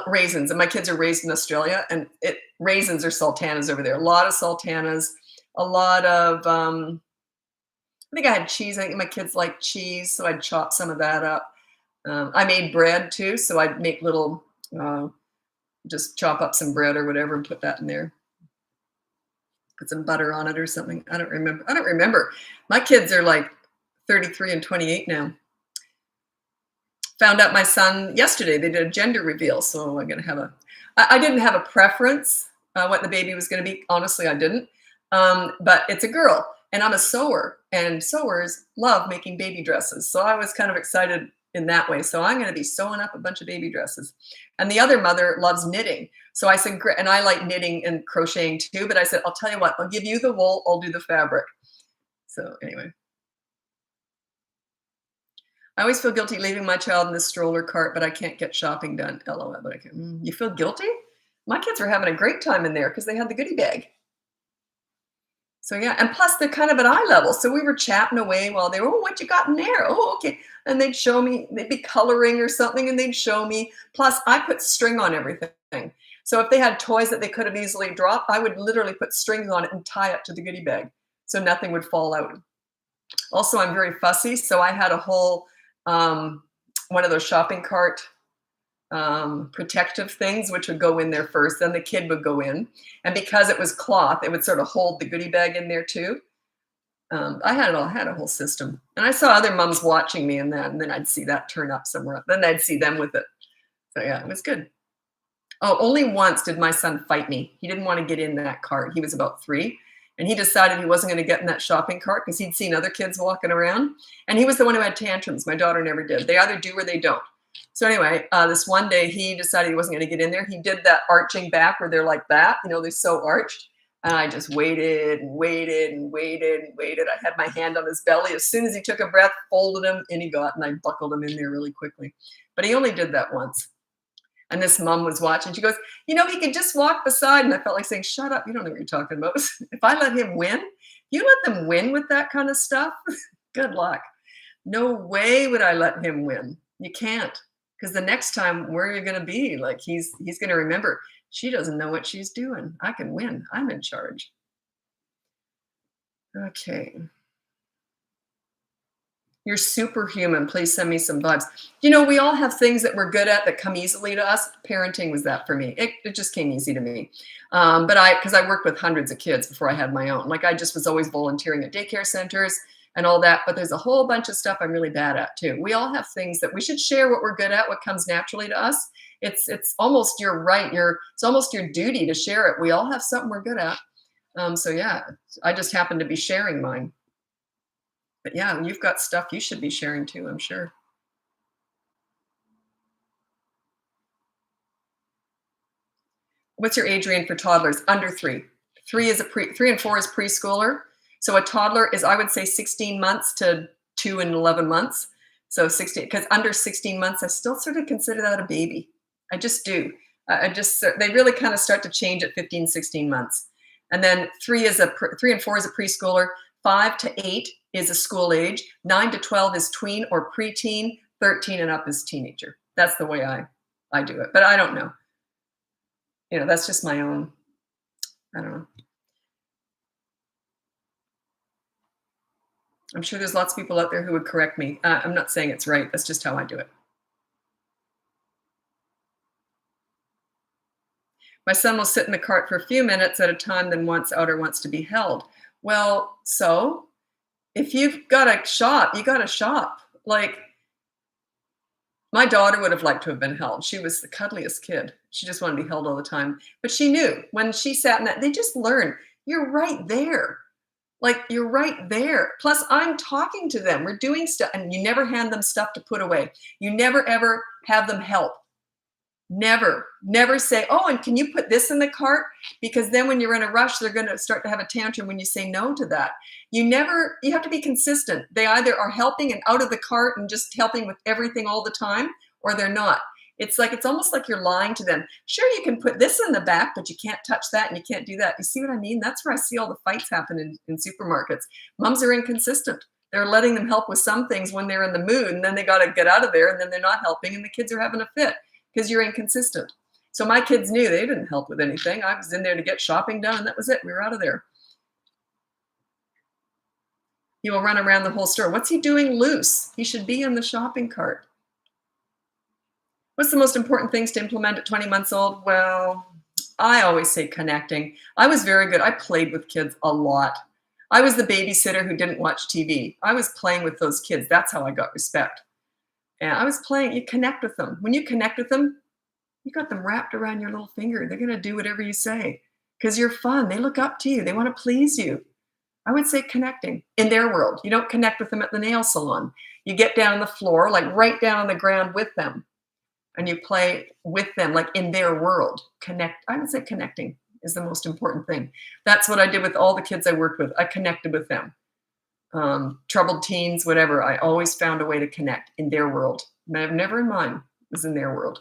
Raisins. And my kids are raised in Australia, and raisins are sultanas over there. A lot of sultanas. A lot of, I think I had cheese. I think my kids like cheese, so I'd chop some of that up. I made bread too, so I'd make little, just chop up some bread or whatever and put that in there. Put some butter on it or something. I don't remember. My kids are like 33 and 28 now. Found out my son yesterday. They did a gender reveal, so I'm gonna have I didn't have a preference what the baby was gonna be. Honestly, I didn't. But it's a girl, and I'm a sewer, and sewers love making baby dresses. So I was kind of excited in that way. So I'm gonna be sewing up a bunch of baby dresses. And the other mother loves knitting. So I said, and I like knitting and crocheting too, but I said, I'll tell you what, I'll give you the wool, I'll do the fabric. So anyway. I always feel guilty leaving my child in the stroller cart, but I can't get shopping done. LOL, but I can. You feel guilty? My kids were having a great time in there because they had the goodie bag. So yeah, and plus they're kind of at eye level. So we were chatting away while they were, oh, what you got in there? Oh, okay. And they'd show me, they'd be coloring or something, and they'd show me. Plus I put string on everything. So if they had toys that they could have easily dropped, I would literally put strings on it and tie it to the goodie bag so nothing would fall out. Also, I'm very fussy. So I had a whole, one of those shopping cart protective things, which would go in there first, then the kid would go in. And because it was cloth, it would sort of hold the goodie bag in there too. I had a whole system. And I saw other moms watching me in that, and then I'd see that turn up somewhere. Then I'd see them with it. So yeah, it was good. Oh, only once did my son fight me. He didn't want to get in that cart. He was about 3. And he decided he wasn't going to get in that shopping cart because he'd seen other kids walking around. And he was the one who had tantrums. My daughter never did. They either do or they don't. So anyway, this one day he decided he wasn't going to get in there. He did that arching back where they're like that. You know, they're so arched. And I just waited and waited and waited and waited. I had my hand on his belly. As soon as he took a breath, folded him, in he got, and I buckled him in there really quickly. But he only did that once. And this mom was watching. She goes, you know, he could just walk beside. And I felt like saying, shut up. You don't know what you're talking about. If I let him win, you let them win with that kind of stuff? Good luck. No way would I let him win. You can't. Because the next time, where are you going to be? Like, he's going to remember, she doesn't know what she's doing. I can win. I'm in charge. Okay. You're superhuman. Please send me some vibes. You know, we all have things that we're good at that come easily to us. Parenting was that for me. It just came easy to me. Because I worked with hundreds of kids before I had my own. Like, I just was always volunteering at daycare centers and all that. But there's a whole bunch of stuff I'm really bad at too. We all have things that we should share what we're good at, what comes naturally to us. It's almost your right. It's almost your duty to share it. We all have something we're good at. So yeah, I just happen to be sharing mine. But yeah, you've got stuff you should be sharing too, I'm sure. What's your age range for toddlers? Under 3. 3 and 4 is preschooler. So a toddler is, I would say, 16 months to 2 and 11 months. So 16, because under 16 months, I still sort of consider that a baby. I just do. They really kind of start to change at 15, 16 months. And then 3 and 4 is a preschooler. 5 to 8 is a school age. 9 to 12 is tween or preteen. 13 and up is teenager. That's the way I do it. But I don't know. You know, that's just my own, I don't know. I'm sure there's lots of people out there who would correct me. I'm not saying it's right. That's just how I do it. My son will sit in the cart for a few minutes at a time, then wants out or wants to be held. Well, so if you've got to shop, you got to shop. Like, my daughter would have liked to have been held. She was the cuddliest kid. She just wanted to be held all the time. But she knew when she sat in that, they just learn. You're right there. Like, you're right there. Plus, I'm talking to them. We're doing stuff, and you never hand them stuff to put away. You never, ever have them help. Never say, oh, and can you put this in the cart? Because then when you're in a rush, they're going to start to have a tantrum when you say no to that. You have to be consistent. They either are helping and out of the cart and just helping with everything all the time, or they're not. It's almost like you're lying to them. Sure, you can put this in the back, but you can't touch that and you can't do that. You see what I mean? That's where I see all the fights happen in supermarkets. Moms are inconsistent. They're letting them help with some things when they're in the mood, and then they got to get out of there, and then they're not helping, and the kids are having a fit because you're inconsistent. So my kids knew they didn't help with anything. I was in there to get shopping done, and that was it. We were out of there. He will run around the whole store. What's he doing loose? He should be in the shopping cart. What's the most important things to implement at 20 months old? Well, I always say connecting. I was very good. I played with kids a lot. I was the babysitter who didn't watch TV. I was playing with those kids. That's how I got respect. And I was playing. You connect with them. When you connect with them, you got them wrapped around your little finger. They're going to do whatever you say because you're fun. They look up to you. They want to please you. I would say connecting in their world. You don't connect with them at the nail salon. You get down on the floor, like right down on the ground with them, and you play with them, like in their world. Connect. I would say connecting is the most important thing. That's what I did with all the kids I worked with. I connected with them. Troubled teens, whatever. I always found a way to connect in their world. Never in mine. It was in their world.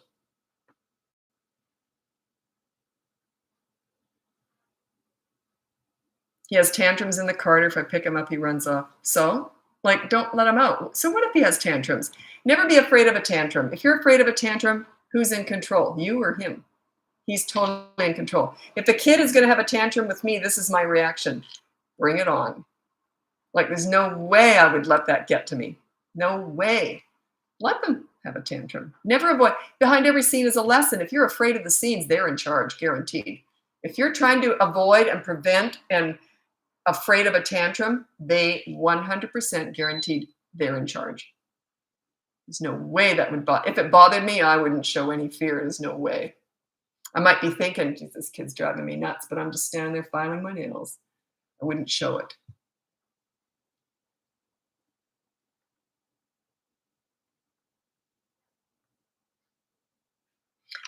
He has tantrums in the cart. If I pick him up, he runs off. So, like, don't let him out. So what if he has tantrums? Never be afraid of a tantrum. If you're afraid of a tantrum, who's in control? You or him? He's totally in control. If the kid is going to have a tantrum with me, this is my reaction. Bring it on. Like, there's no way I would let that get to me. No way. Let them have a tantrum. Never avoid. Behind every scene is a lesson. If you're afraid of the scenes, they're in charge, guaranteed. If you're trying to avoid and prevent and afraid of a tantrum, they 100% guaranteed they're in charge. There's no way that would bother. If it bothered me, I wouldn't show any fear. There's no way. I might be thinking, geez, this kid's driving me nuts, but I'm just standing there filing my nails. I wouldn't show it.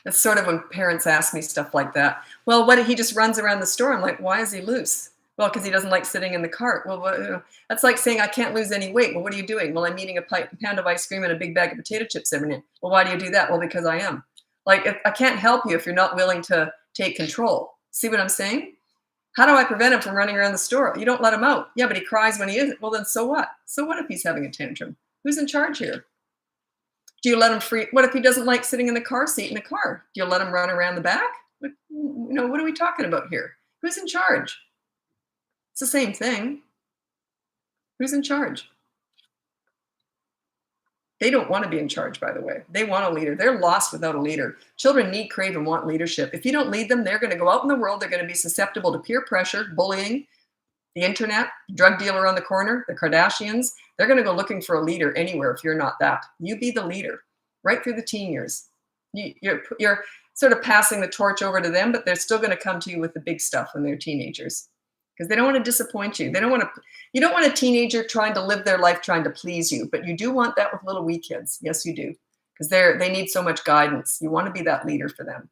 That's sort of when parents ask me stuff like that. Well, what if he just runs around the store? I'm like, why is he loose? Well, because he doesn't like sitting in the cart. Well, that's like saying I can't lose any weight. Well, what are you doing? Well, I'm eating a pound of ice cream and a big bag of potato chips every night. Well, why do you do that? Well, because I am. Like, I can't help you if you're not willing to take control. See what I'm saying? How do I prevent him from running around the store? You don't let him out. Yeah, but he cries when he isn't. Well, then so what? So what if he's having a tantrum? Who's in charge here? Do you let him free? What if he doesn't like sitting in the car seat in the car? Do you let him run around the back? What are we talking about here? Who's in charge? It's the same thing. Who's in charge? They don't want to be in charge, by the way. They want a leader. They're lost without a leader. Children need, crave, and want leadership. If you don't lead them, they're going to go out in the world. They're going to be susceptible to peer pressure, bullying, the internet, drug dealer on the corner, the Kardashians. They're going to go looking for a leader anywhere if you're not that. You be the leader right through the teen years. You're sort of passing the torch over to them, but they're still going to come to you with the big stuff when they're teenagers because they don't want to disappoint you. You don't want a teenager trying to live their life trying to please you, but you do want that with little wee kids. Yes, you do, because they need so much guidance. You want to be that leader for them.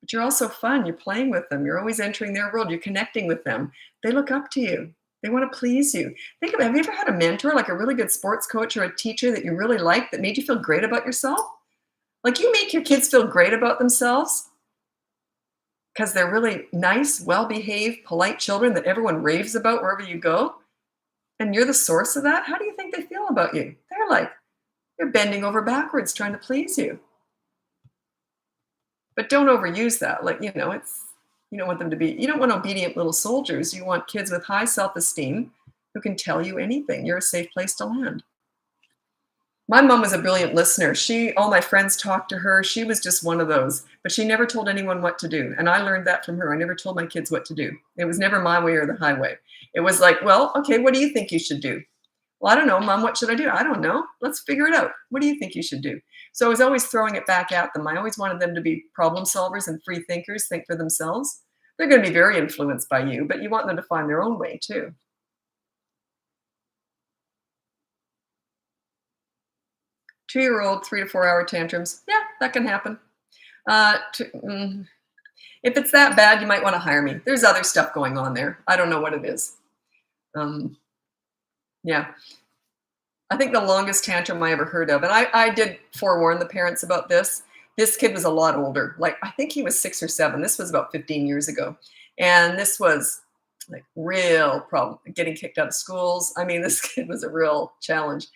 But you're also fun. You're playing with them. You're always entering their world. You're connecting with them. They look up to you. They want to please you. Think about, have you ever had a mentor, like a really good sports coach or a teacher that you really liked that made you feel great about yourself? Like, you make your kids feel great about themselves because they're really nice, well-behaved, polite children that everyone raves about wherever you go. And you're the source of that. How do you think they feel about you? They're like, they're bending over backwards trying to please you. But don't overuse that. Like, you don't want them to be, you don't want obedient little soldiers. You want kids with high self-esteem who can tell you anything. You're a safe place to land. My mom was a brilliant listener. All my friends talked to her. She was just one of those, but she never told anyone what to do. And I learned that from her. I never told my kids what to do. It was never my way or the highway. It was like, well, okay, what do you think you should do? Well, I don't know, Mom, what should I do? I don't know. Let's figure it out. What do you think you should do? So I was always throwing it back at them. I always wanted them to be problem solvers and free thinkers, think for themselves. They're going to be very influenced by you, but you want them to find their own way too. 2-year-old, 3 to 4 hour tantrums. Yeah, that can happen. If it's that bad, you might want to hire me. There's other stuff going on there. I don't know what it is. Yeah. I think the longest tantrum I ever heard of, and I did forewarn the parents about this. This kid was a lot older. Like, I think he was 6 or 7. This was about 15 years ago. And this was like real problem, getting kicked out of schools. I mean, this kid was a real challenge.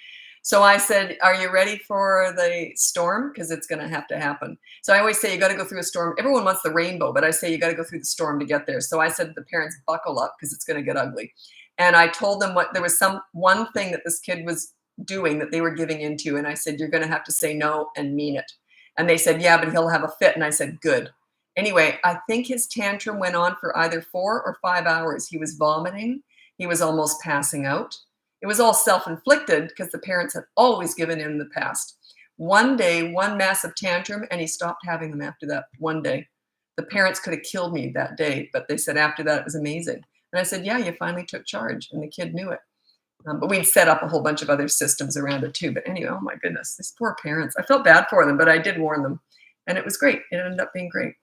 So I said, are you ready for the storm? Because it's going to have to happen. So I always say, you got to go through a storm. Everyone wants the rainbow, but I say, you got to go through the storm to get there. So I said to the parents, buckle up because it's going to get ugly. And I told them there was one thing that this kid was doing that they were giving into. And I said, you're going to have to say no and mean it. And they said, yeah, but he'll have a fit. And I said, good. Anyway, I think his tantrum went on for either 4 or 5 hours. He was vomiting. He was almost passing out. It was all self-inflicted because the parents had always given in the past. One day, one massive tantrum, and he stopped having them after that one day. The parents could have killed me that day, but they said after that it was amazing. And I said, yeah, you finally took charge, and the kid knew it. But we'd set up a whole bunch of other systems around it too. But anyway, oh my goodness, these poor parents. I felt bad for them, but I did warn them. And it was great. It ended up being great.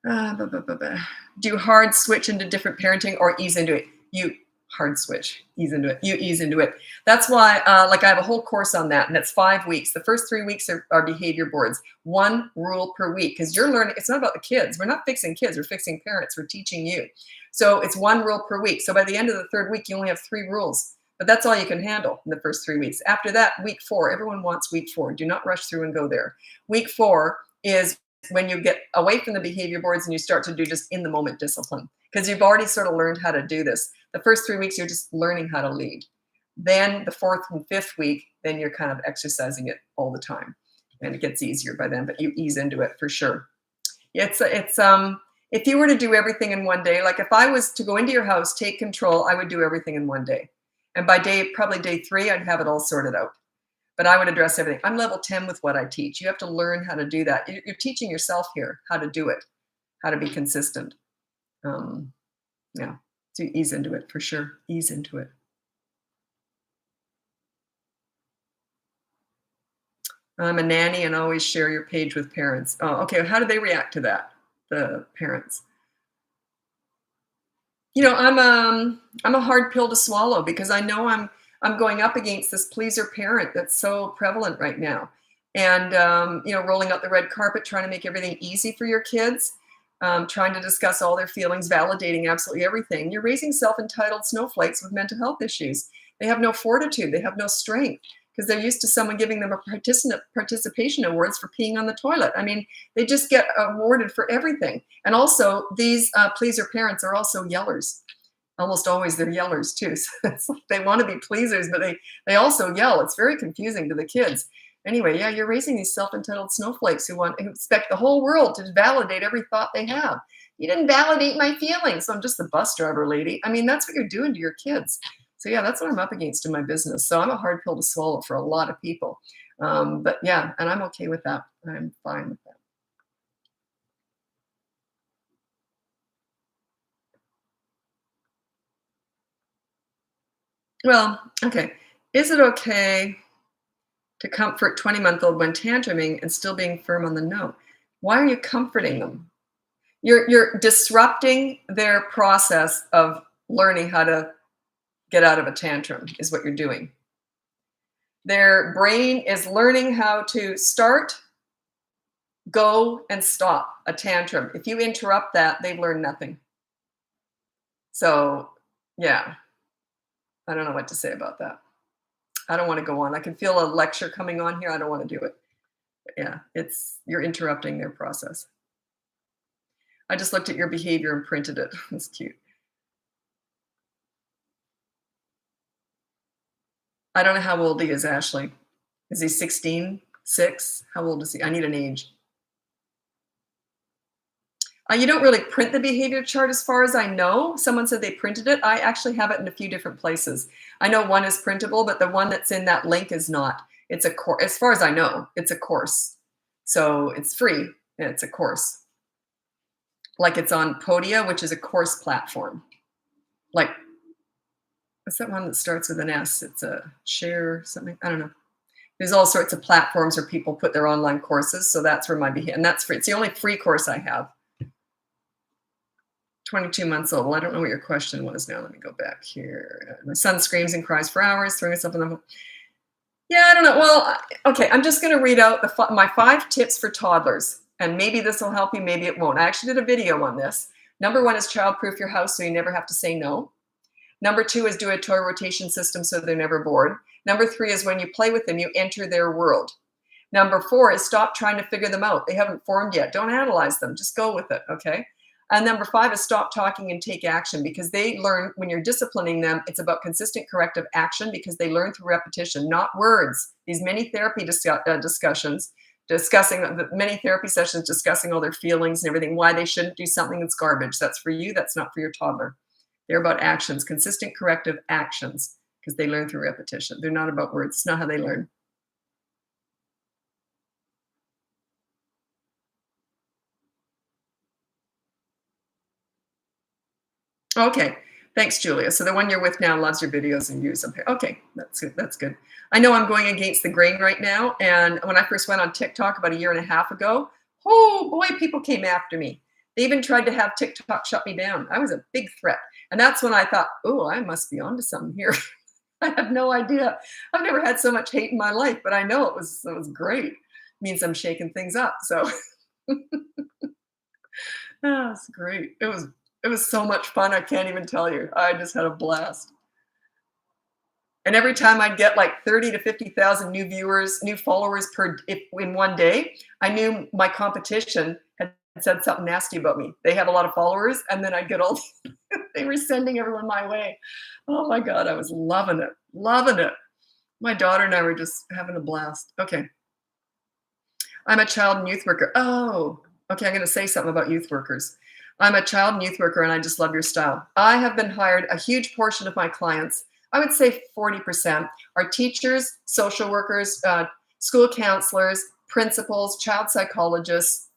Do you hard switch into different parenting or ease into it? You hard switch, ease into it. You ease into it. That's why, like I have a whole course on that, and it's 5 weeks. The first 3 weeks are behavior boards. 1 rule per week, because you're learning. It's not about the kids. We're not fixing kids. We're fixing parents. We're teaching you. So it's 1 rule per week. So by the end of the 3rd week, you only have 3 rules. But that's all you can handle in the first 3 weeks. After that, week 4, everyone wants week 4. Do not rush through and go there. Week 4 is when you get away from the behavior boards and you start to do just in the moment discipline, because you've already sort of learned how to do this. The first 3 weeks, you're just learning how to lead. Then the 4th and 5th week, then you're kind of exercising it all the time, and it gets easier by then, but you ease into it for sure. It's if you were to do everything in one day, like if I was to go into your house, take control, I would do everything in one day. And by probably day 3, I'd have it all sorted out. But I would address everything. I'm level 10 with what I teach. You have to learn how to do that. You're teaching yourself here how to do it, how to be consistent. Yeah, so you ease into it for sure. Ease into it. I'm a nanny and always share your page with parents. Oh, okay. How do they react to that? The parents. You know, I'm a hard pill to swallow because I know I'm going up against this pleaser parent that's so prevalent right now. And, you know, rolling out the red carpet, trying to make everything easy for your kids, trying to discuss all their feelings, validating absolutely everything. You're raising self-entitled snowflakes with mental health issues. They have no fortitude. They have no strength because they're used to someone giving them a participation awards for peeing on the toilet. I mean, they just get awarded for everything. And also, these pleaser parents are also yellers. Almost always they're yellers too. So it's like they want to be pleasers, but they also yell. It's very confusing to the kids. Anyway, yeah, you're raising these self-entitled snowflakes who expect the whole world to validate every thought they have. You didn't validate my feelings, so I'm just the bus driver, lady. I mean, that's what you're doing to your kids. So yeah, that's what I'm up against in my business. So I'm a hard pill to swallow for a lot of people. But yeah, and I'm okay with that. I'm fine with that. Well, okay. Is it okay to comfort 20-month-old when tantruming and still being firm on the no? Why are you comforting them? You're disrupting their process of learning how to get out of a tantrum is what you're doing. Their brain is learning how to start, go, and stop a tantrum. If you interrupt that, they've learned nothing. So yeah, I don't know what to say about that. I don't want to go on. I can feel a lecture coming on here. I don't want to do it. But yeah, you're interrupting their process. I just looked at your behavior and printed it. It's cute. I don't know how old he is, Ashley. Is he 16? 6? How old is he? I need an age. You don't really print the behavior chart as far as I know. Someone said they printed it. I actually have it in a few different places. I know one is printable, but the one that's in that link is not. It's a course. As far as I know, it's a course. So it's free. And it's a course. Like it's on Podia, which is a course platform. Like, what's that one that starts with an S? It's a share something. I don't know. There's all sorts of platforms where people put their online courses. So that's where my behavior, and that's free. It's the only free course I have. 22 months old. Well, I don't know what your question was now. Let me go back here. My son screams and cries for hours, throwing himself in the... Yeah, I don't know. Well, okay, I'm just going to read out my 5 tips for toddlers. And maybe this will help you, maybe it won't. I actually did a video on this. Number 1 is child-proof your house so you never have to say no. Number 2 is do a toy rotation system so they're never bored. Number 3 is when you play with them, you enter their world. Number 4 is stop trying to figure them out. They haven't formed yet. Don't analyze them. Just go with it, okay? And number 5 is stop talking and take action, because they learn when you're disciplining them, it's about consistent corrective action, because they learn through repetition, not words. These many therapy discussions, many therapy sessions discussing all their feelings and everything, why they shouldn't do something that's garbage. That's for you. That's not for your toddler. They're about actions, consistent corrective actions, because they learn through repetition. They're not about words. It's not how they learn. Okay. Thanks, Julia. So the one you're with now loves your videos and views. Okay, that's good. That's good. I know I'm going against the grain right now. And when I first went on TikTok about 1.5 years ago, oh boy, people came after me. They even tried to have TikTok shut me down. I was a big threat. And that's when I thought, oh, I must be onto something here. I have no idea. I've never had so much hate in my life, but I know it was great. It means I'm shaking things up. So it's great. It was so much fun. I can't even tell you. I just had a blast. And every time I'd get like 30 to 50,000 new viewers, new followers in one day, I knew my competition had said something nasty about me. They have a lot of followers, and then I'd get all they were sending everyone my way. Oh my God, I was loving it, loving it. My daughter and I were just having a blast. Okay. I'm a child and youth worker. Oh, okay. I'm going to say something about youth workers. I'm a child and youth worker, and I just love your style. I have been hired. A huge portion of my clients, I would say 40%, are teachers, social workers, school counselors, principals, child psychologists,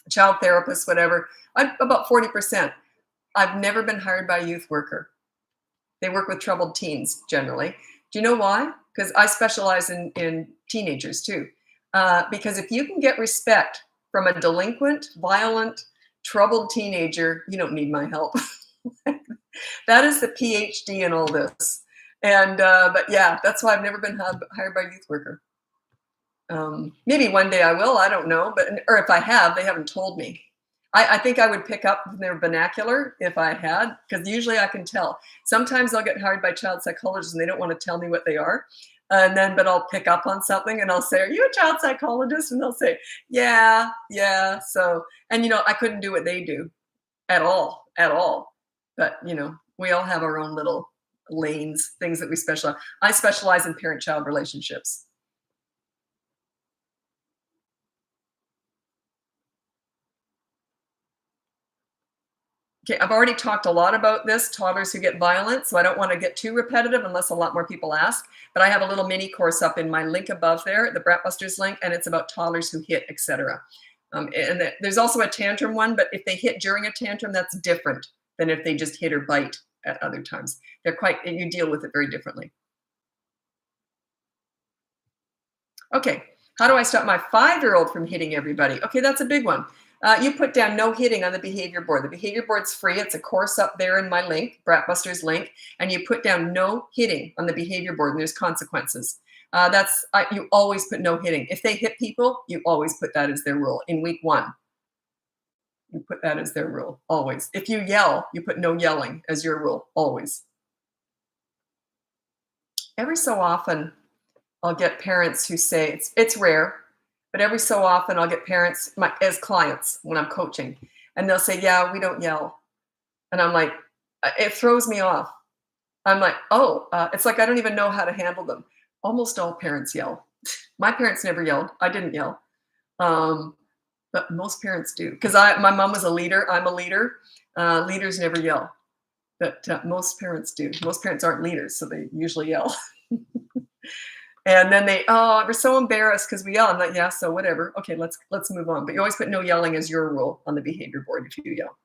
child therapists, whatever. About 40%. I've never been hired by a youth worker. They work with troubled teens generally. Do you know why? Because I specialize in teenagers too. Because if you can get respect from a delinquent, violent, troubled teenager, you don't need my help. That is the PhD in all this. And but yeah, that's why I've never been hired by a youth worker. Maybe one day I will. I don't know, or if I have, they haven't told me. I think I would pick up their vernacular if I had, because usually I can tell. Sometimes I'll get hired by child psychologists and they don't want to tell me what they are. But I'll pick up on something and I'll say, are you a child psychologist? And they'll say, yeah. So, and I couldn't do what they do at all. But, we all have our own little lanes, things that we specialize. I specialize in parent-child relationships. Okay, I've already talked a lot about this, toddlers who get violent, so I don't want to get too repetitive unless a lot more people ask. But I have a little mini course up in my link above there, the Bratbusters link, and it's about toddlers who hit, etc. And there's also a tantrum one, but if they hit during a tantrum, that's different than if they just hit or bite at other times. You deal with it very differently. Okay, how do I stop my 5-year-old from hitting everybody? Okay, that's a big one. You put down no hitting on the behavior board. The behavior board's free. It's a course up there in my link, Bratbusters link, and you put down no hitting on the behavior board, and there's consequences. You always put no hitting. If they hit people, you always put that as their rule. In week 1, you put that as their rule, always. If you yell, you put no yelling as your rule, always. Every so often, I'll get parents who say, it's rare, but every so often I'll get parents as clients when I'm coaching, and they'll say, yeah, we don't yell. And I'm like, it throws me off. I'm like, oh, it's like I don't even know how to handle them. Almost all parents yell. My parents never yelled. I didn't yell. Um, but most parents do. Because my mom was a leader. I'm a leader. Leaders never yell. But most parents do. Most parents aren't leaders, so they usually yell. And then we're so embarrassed because we yell. I'm like, yeah, so whatever. Okay, let's move on. But you always put no yelling as your rule on the behavior board if you yell.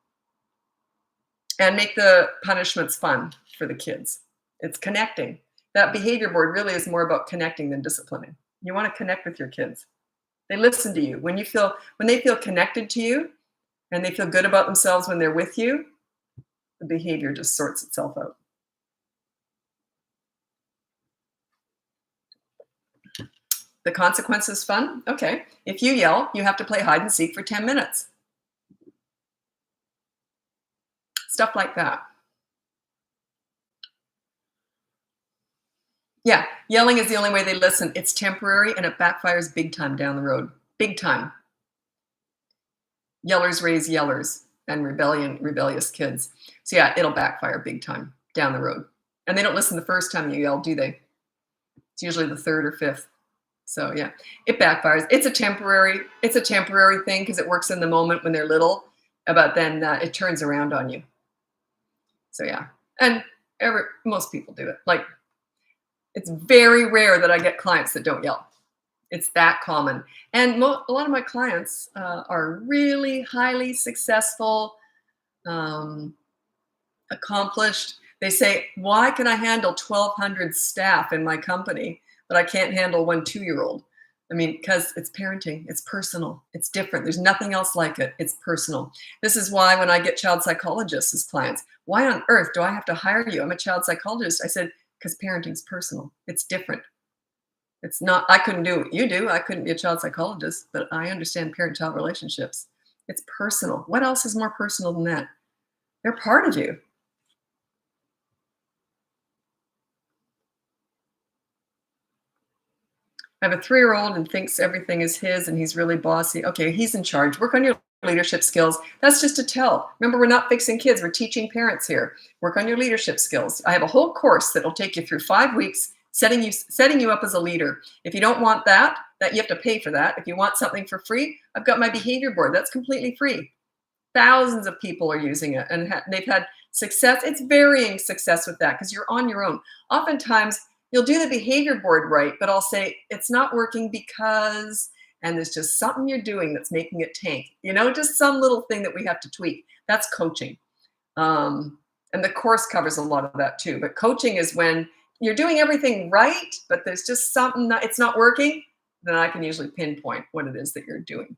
And make the punishments fun for the kids. It's connecting. That behavior board really is more about connecting than disciplining. You want to connect with your kids. They listen to you. When they feel connected to you and they feel good about themselves when they're with you, the behavior just sorts itself out. The consequence is fun? Okay. If you yell, you have to play hide and seek for 10 minutes. Stuff like that. Yeah, yelling is the only way they listen. It's temporary and it backfires big time down the road. Big time. Yellers raise yellers and rebellious kids. So yeah, it'll backfire big time down the road. And they don't listen the first time you yell, do they? It's usually the third or fifth. So yeah, it backfires. It's a temporary thing because it works in the moment when they're little, but then it turns around on you. So yeah, and most people do it. Like, it's very rare that I get clients that don't yell. It's that common. And a lot of my clients are really highly successful, accomplished. They say, why can I handle 1,200 staff in my company, but I can't handle one 2-year-old? I mean, because it's parenting. It's personal. It's different. There's nothing else like it. It's personal. This is why when I get child psychologists as clients, why on earth do I have to hire you? I'm a child psychologist. I said, because parenting's personal. It's different. It's not, I couldn't do what you do. I couldn't be a child psychologist, but I understand parent-child relationships. It's personal. What else is more personal than that? They're part of you. I have a 3-year-old and thinks everything is his and he's really bossy. Okay, he's in charge. Work on your leadership skills. That's just a tell. Remember, we're not fixing kids. We're teaching parents here. Work on your leadership skills. I have a whole course that will take you through 5 weeks, setting you up as a leader. If you don't want that you have to pay for that. If you want something for free, I've got my behavior board. That's completely free. Thousands of people are using it and they've had success. It's varying success with that because you're on your own. Oftentimes, you'll do the behavior board right, but I'll say it's not working because, and there's just something you're doing that's making it tank. Just some little thing that we have to tweak. That's coaching. And the course covers a lot of that too. But coaching is when you're doing everything right, but there's just something it's not working, then I can usually pinpoint what it is that you're doing.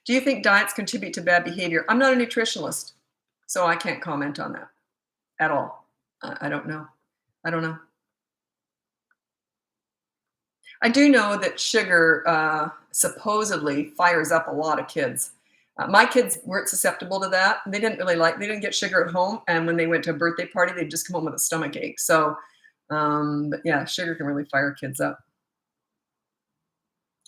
Do you think diets contribute to bad behavior? I'm not a nutritionist, so I can't comment on that at all. I don't know. I do know that sugar supposedly fires up a lot of kids. My kids weren't susceptible to that. They didn't get sugar at home. And when they went to a birthday party, they'd just come home with a stomach ache. So, but yeah, sugar can really fire kids up.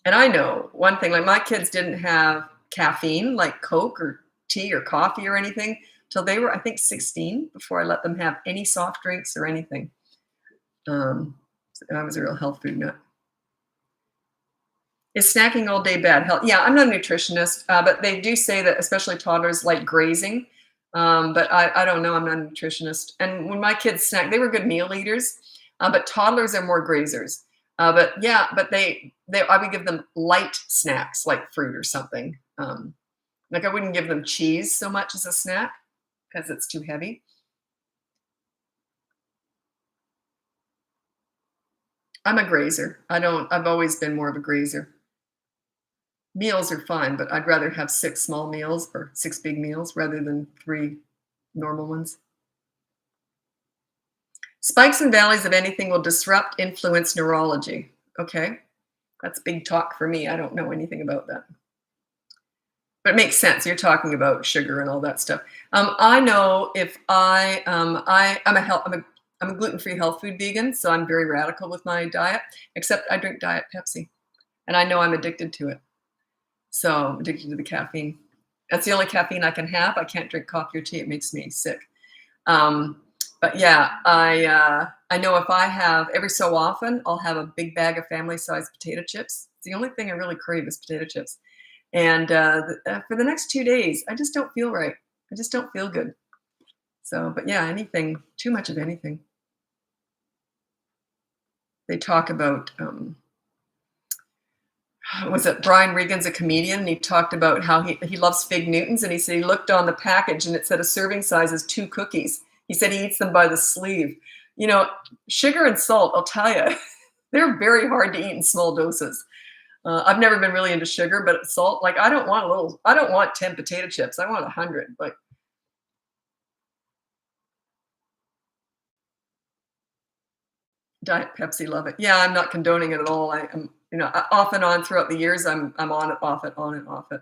And I know one thing, like my kids didn't have caffeine like Coke or tea or coffee or anything till they were, I think, 16 before I let them have any soft drinks or anything. So I was a real health food nut. Is snacking all day bad? Health? Yeah, I'm not a nutritionist, but they do say that especially toddlers like grazing. But I don't know. I'm not a nutritionist. And when my kids snack, they were good meal eaters, but toddlers are more grazers. But I would give them light snacks like fruit or something. Like I wouldn't give them cheese so much as a snack because it's too heavy. I'm a grazer. I've always been more of a grazer. Meals are fine, but I'd rather have 6 small meals or 6 big meals rather than 3 normal ones. Spikes and valleys of anything will disrupt, influence neurology. Okay, that's big talk for me. I don't know anything about that. But it makes sense. You're talking about sugar and all that stuff. I know if I'm a gluten-free health food vegan, so I'm very radical with my diet, except I drink Diet Pepsi. And I know I'm addicted to it. So I'm addicted to the caffeine. That's the only caffeine I can have. I can't drink coffee or tea. It makes me sick. But yeah, I know if I have every so often, I'll have a big bag of family-sized potato chips. It's the only thing I really crave is potato chips. And for the next 2 days, I just don't feel right. I just don't feel good. So, but yeah, anything, too much of anything. They talk about was it Brian Regan's a comedian, and he talked about how he loves Fig Newtons, and he said he looked on the package and it said a serving size is 2 cookies. He said he eats them by the sleeve. You know, sugar and salt, I'll tell you, they're very hard to eat in small doses. I've never been really into sugar, but salt, like I don't want 10 potato chips. I want 100. Like Diet Pepsi, love it. Yeah, I'm not condoning it at all. I am, off and on throughout the years, I'm on it, off it, on it, off it.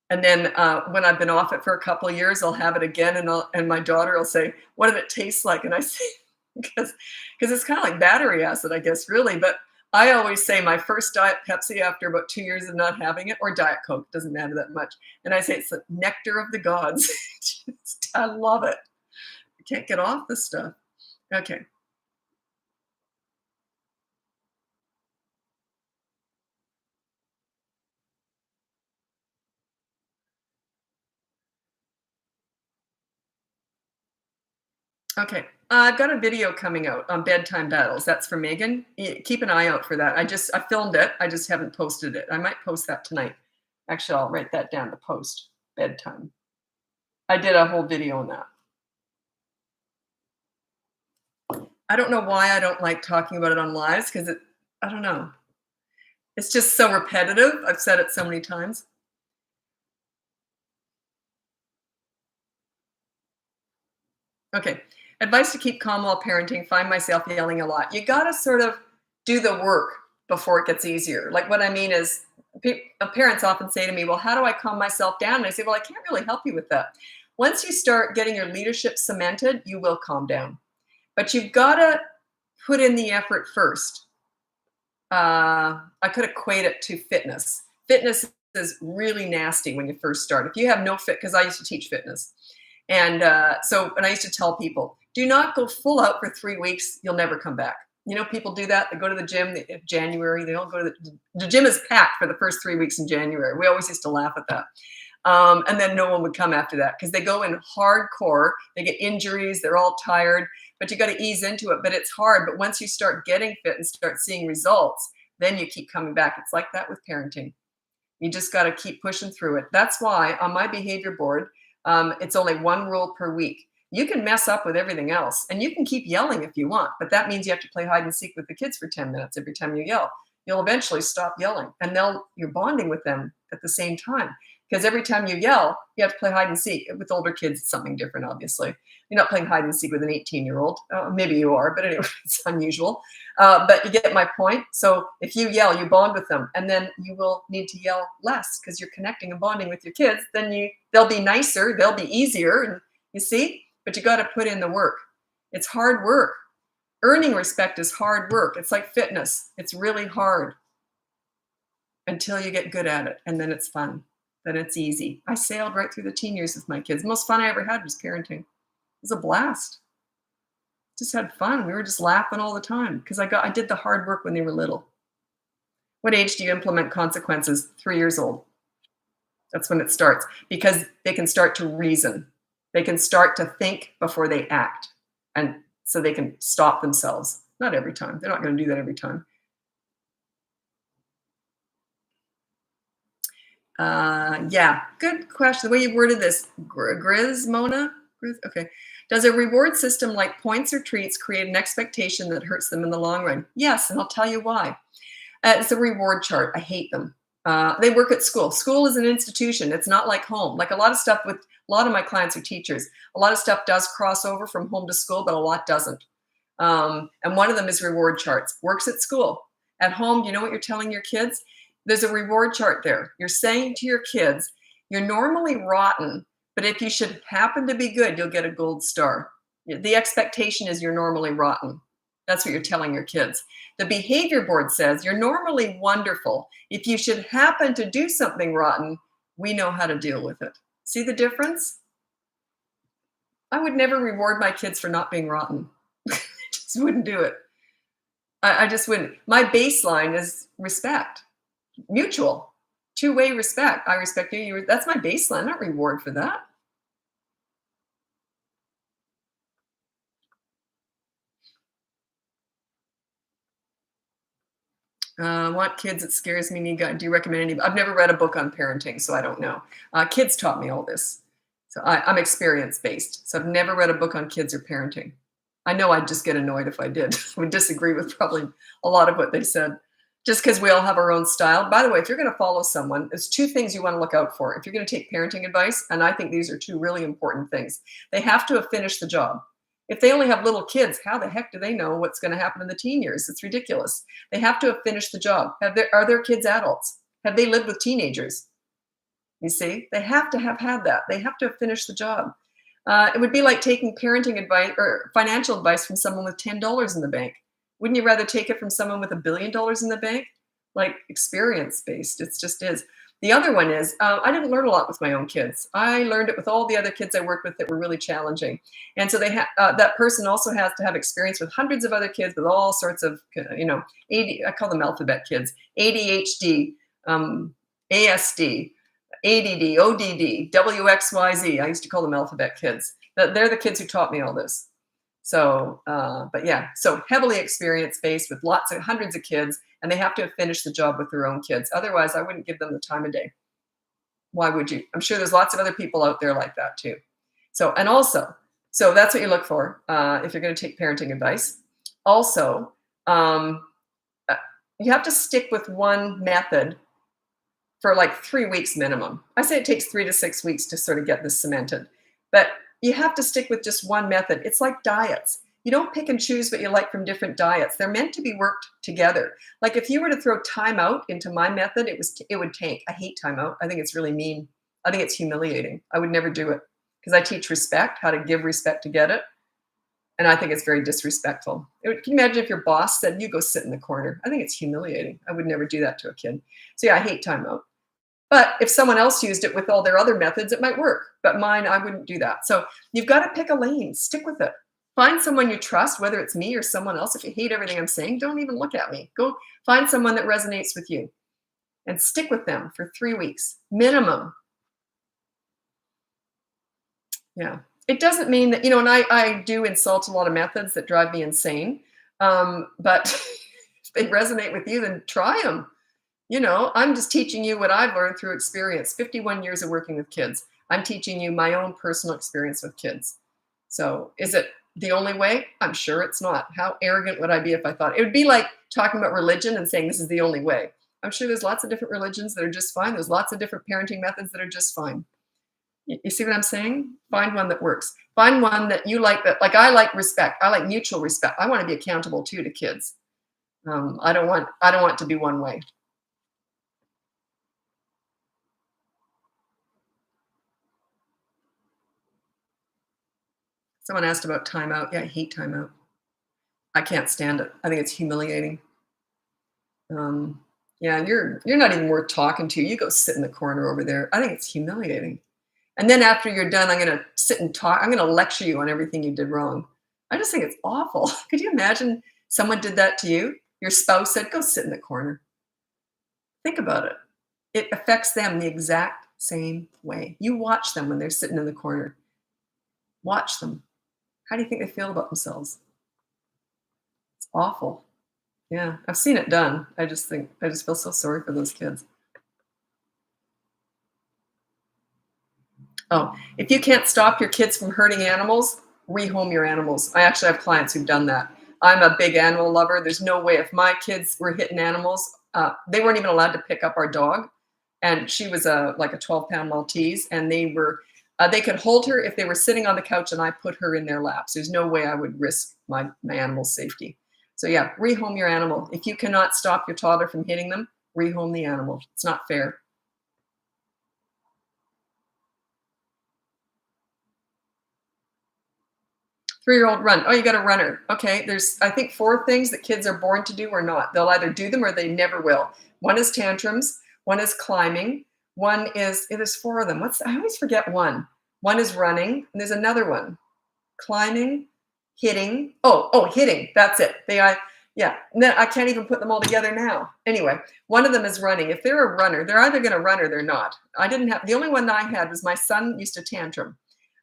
And then when I've been off it for a couple of years, I'll have it again, and my daughter will say, "What did it taste like?" And I say, because it's kind of like battery acid, I guess, really. But I always say my first Diet Pepsi after about 2 years of not having it, or Diet Coke, doesn't matter that much. And I say it's the nectar of the gods. I love it. I can't get off this stuff. Okay. Okay. I've got a video coming out on bedtime battles. That's for Megan. Keep an eye out for that. I filmed it. I just haven't posted it. I might post that tonight. Actually, I'll write that down to post bedtime. I did a whole video on that. I don't know why I don't like talking about it on lives because I don't know. It's just so repetitive. I've said it so many times. Okay. Advice to keep calm while parenting. Find myself yelling a lot. You got to sort of do the work before it gets easier. Like what I mean is, parents often say to me, "Well, how do I calm myself down?" And I say, "Well, I can't really help you with that. Once you start getting your leadership cemented, you will calm down. But you've got to put in the effort first." I could equate it to fitness. Fitness is really nasty when you first start. If you have no fit, because I used to teach fitness. And and I used to tell people, do not go full out for 3 weeks. You'll never come back. People do that. They go to the gym in January. They don't go to the gym is packed for the first 3 weeks in January. We always used to laugh at that. And then no one would come after that because they go in hardcore. They get injuries. They're all tired. But you got to ease into it. But it's hard. But once you start getting fit and start seeing results, then you keep coming back. It's like that with parenting. You just got to keep pushing through it. That's why on my behavior board, it's only 1 rule per week. You can mess up with everything else, and you can keep yelling if you want, but that means you have to play hide and seek with the kids for 10 minutes every time you yell. You'll eventually stop yelling, and you're bonding with them at the same time. Because every time you yell, you have to play hide and seek. With older kids, it's something different, obviously. You're not playing hide and seek with an 18-year-old. Maybe you are, but anyway, it's unusual. But you get my point. So if you yell, you bond with them, and then you will need to yell less because you're connecting and bonding with your kids. Then they'll be nicer, they'll be easier, and you see. But you got to put in the work. It's hard work. Earning respect is hard work. It's like fitness. It's really hard until you get good at it, and then it's fun. Then it's easy. I sailed right through the teen years with my kids. The most fun I ever had was parenting. It was a blast. Just had fun. We were just laughing all the time because I did the hard work when they were little. What age do you implement consequences? 3 years old. That's when it starts because they can start to reason. They can start to think before they act. And so they can stop themselves. Not every time. They're not going to do that every time. Yeah, good question. The way you worded this, Mona? Okay. Does a reward system like points or treats create an expectation that hurts them in the long run? Yes, and I'll tell you why. It's a reward chart. I hate them. They work at school. School is an institution. It's not like home. Like a lot of my clients are teachers. A lot of stuff does cross over from home to school, but a lot doesn't. And one of them is reward charts. Works at school. At home, you know what you're telling your kids? There's a reward chart there. You're saying to your kids, you're normally rotten, but if you should happen to be good, you'll get a gold star. The expectation is you're normally rotten. That's what you're telling your kids. The behavior board says you're normally wonderful. If you should happen to do something rotten, we know how to deal with it. See the difference? I would never reward my kids for not being rotten. I just wouldn't do it. I just wouldn't. My baseline is respect, mutual, two-way respect. I respect you. That's my baseline, not reward for that. Want kids, it scares me. Do you recommend any? I've never read a book on parenting, so I don't know. Kids taught me all this. So I'm experience based. So I've never read a book on kids or parenting. I know I'd just get annoyed if I did. I would disagree with probably a lot of what they said, just because we all have our own style. By the way, if you're going to follow someone, there's two things you want to look out for. If you're going to take parenting advice, and I think these are two really important things, they have to have finished the job. If they only have little kids, how the heck do they know what's going to happen in the teen years? It's ridiculous. They have to have finished the job. Are their kids adults? Have they lived with teenagers? You see, they have to have had that. They have to have finished the job. It would be like taking parenting advice or financial advice from someone with $10 in the bank. Wouldn't you rather take it from someone with $1 billion in the bank? Like experience based, it just is. The other one is I didn't learn a lot with my own kids. I learned it with all the other kids I worked with that were really challenging. And so that person also has to have experience with hundreds of other kids with all sorts of, I call them alphabet kids, ADHD, ASD, ADD, ODD, WXYZ. I used to call them alphabet kids. They're the kids who taught me all this. So, but yeah, so heavily experience-based with hundreds of kids, and they have to have finished the job with their own kids. Otherwise, I wouldn't give them the time of day. Why would you? I'm sure there's lots of other people out there like that too. So, and also, so that's what you look for if you're going to take parenting advice. Also, you have to stick with one method for like 3 weeks minimum. I say it takes 3 to 6 weeks to sort of get this cemented, but you have to stick with just one method. It's like diets. You don't pick and choose what you like from different diets. They're meant to be worked together. Like if you were to throw timeout into my method, it would tank. I hate timeout. I think it's really mean. I think it's humiliating. I would never do it because I teach respect, how to give respect to get it. And I think it's very disrespectful. Can you imagine if your boss said, you go sit in the corner? I think it's humiliating. I would never do that to a kid. So yeah, I hate timeout. But if someone else used it with all their other methods, it might work. But mine, I wouldn't do that. So you've got to pick a lane. Stick with it. Find someone you trust, whether it's me or someone else. If you hate everything I'm saying, don't even look at me. Go find someone that resonates with you and stick with them for 3 weeks, minimum. Yeah. It doesn't mean that, and I do insult a lot of methods that drive me insane. But if they resonate with you, then try them. I'm just teaching you what I've learned through experience, 51 years of working with kids. I'm teaching you my own personal experience with kids. So is it the only way? I'm sure it's not. How arrogant would I be if I thought? It would be like talking about religion and saying this is the only way. I'm sure there's lots of different religions that are just fine. There's lots of different parenting methods that are just fine. You see what I'm saying? Find one that works. Find one that you like. Like I like respect. I like mutual respect. I want to be accountable too to kids. I don't want to be one way. Someone asked about timeout. Yeah, I hate timeout. I can't stand it. I think it's humiliating. Yeah, you're not even worth talking to. You go sit in the corner over there. I think it's humiliating. And then after you're done, I'm going to sit and talk. I'm going to lecture you on everything you did wrong. I just think it's awful. Could you imagine someone did that to you? Your spouse said, go sit in the corner. Think about it. It affects them the exact same way. You watch them when they're sitting in the corner. Watch them. How do you think they feel about themselves? It's awful. Yeah, I've seen it done. I just feel so sorry for those kids. Oh, if you can't stop your kids from hurting animals, rehome your animals. I actually have clients who've done that. I'm a big animal lover. There's no way if my kids were hitting animals, they weren't even allowed to pick up our dog. And she was like a 12-pound Maltese, and they could hold her if they were sitting on the couch and I put her in their laps. There's no way I would risk my animal's safety. So yeah, rehome your animal. If you cannot stop your toddler from hitting them, rehome the animal. It's not fair. 3-year-old run. Oh, you got a runner. Okay, there's, I think, 4 things that kids are born to do or not. They'll either do them or they never will. One is tantrums. One is climbing. One is, there's 4 of them. I always forget one. One is running, and there's another one. climbing, hitting. Hitting. That's it. Yeah. No, I can't even put them all together now. Anyway, one of them is running. If they're a runner, they're either going to run or they're not. The only one that I had was my son used to tantrum.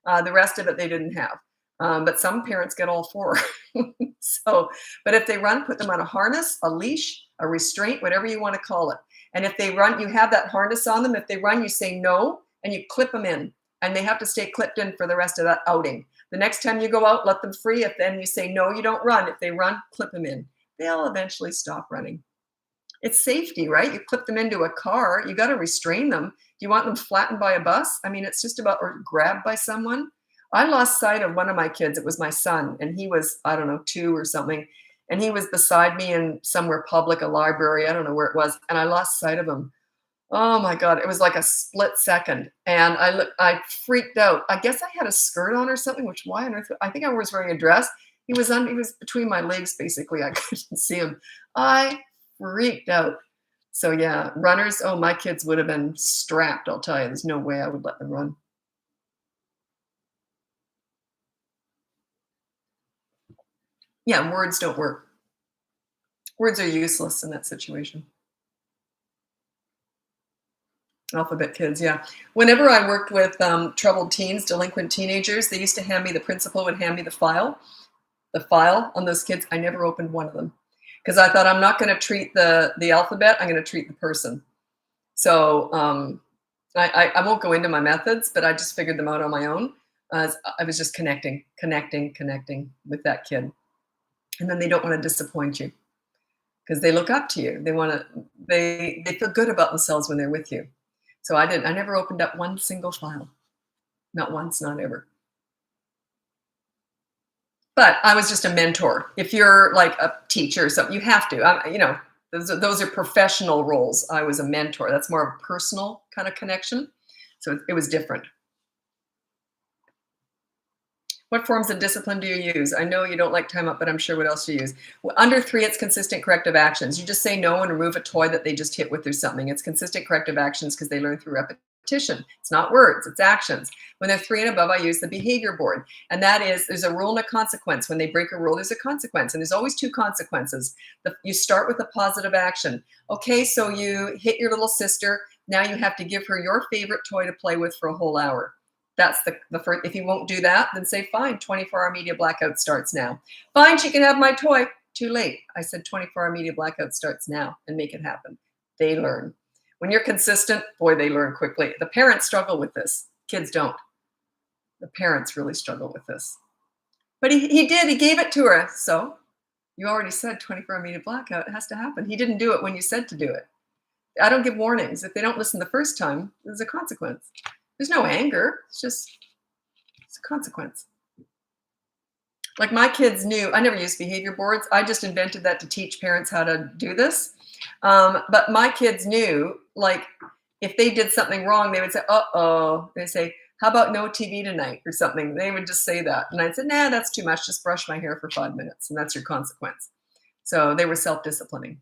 The rest of it they didn't have. But some parents get all four. But if they run, put them on a harness, a leash, a restraint, whatever you want to call it. And if they run, you have that harness on them. If they run, you say no, and you clip them in. And they have to stay clipped in for the rest of that outing. The next time you go out, let them free. If then you say, no, you don't run. If they run, clip them in. They'll eventually stop running. It's safety, right? You clip them into a car. You got to restrain them. Do you want them flattened by a bus? I mean, it's just about, or grabbed by someone. I lost sight of one of my kids. It was my son, and he was, I don't know, 2 or something. And he was beside me in somewhere public, a library. I don't know where it was. And I lost sight of him. Oh my God. It was like a split second. And I freaked out. I guess I had a skirt on or something, which why on earth? I think I was wearing a dress. He was between my legs, basically. I couldn't see him. I freaked out. So yeah, runners. Oh, my kids would have been strapped. I'll tell you, there's no way I would let them run. Yeah, words don't work. Words are useless in that situation. Alphabet kids, yeah. Whenever I worked with troubled teens, delinquent teenagers, they used to hand me, the principal would hand me the file on those kids. I never opened one of them because I thought, I'm not going to treat the alphabet, I'm going to treat the person. So I won't go into my methods, but I just figured them out on my own. I was just connecting with that kid. And then they don't want to disappoint you because they look up to you. They feel good about themselves when they're with you. So I never opened up one single file. Not once, not ever. But I was just a mentor. If you're like a teacher or something, you have to, those are professional roles. I was a mentor. That's more of a personal kind of connection. So it was different. What forms of discipline do you use? I know you don't like time up, but I'm sure what else you use. Well, under 3, it's consistent corrective actions. You just say no and remove a toy that they just hit with or something. It's consistent corrective actions because they learn through repetition. It's not words, it's actions. When they're 3 and above, I use the behavior board. And that is, there's a rule and a consequence. When they break a rule, there's a consequence. And there's always 2 consequences. You start with a positive action. Okay, so you hit your little sister. Now you have to give her your favorite toy to play with for a whole hour. That's the first. If you won't do that, then say, fine, 24-hour media blackout starts now. Fine, she can have my toy. Too late. I said 24-hour media blackout starts now, and make it happen. They learn. When you're consistent, boy, they learn quickly. The parents struggle with this. Kids don't. The parents really struggle with this. But he did. He gave it to her. So you already said 24-hour media blackout. It has to happen. He didn't do it when you said to do it. I don't give warnings. If they don't listen the first time, there's a consequence. There's no anger. It's a consequence. Like my kids knew, I never used behavior boards. I just invented that to teach parents how to do this. But my kids knew, like, if they did something wrong, they would say, uh-oh. They'd say, how about no TV tonight or something? They would just say that. And I'd say, nah, that's too much. Just brush my hair for 5 minutes. And that's your consequence. So they were self-disciplining.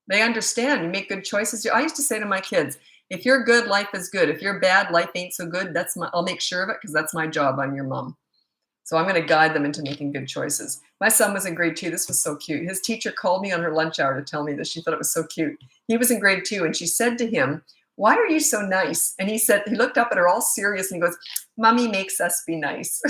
They understand. You make good choices. I used to say to my kids, if you're good, life is good. If you're bad, life ain't so good. I'll make sure of it because that's my job. I'm your mom. So I'm going to guide them into making good choices. My son was in grade 2. This was so cute. His teacher called me on her lunch hour to tell me this. She thought it was so cute. He was in grade 2 and she said to him, why are you so nice? And he looked up at her all serious and he goes, Mommy makes us be nice.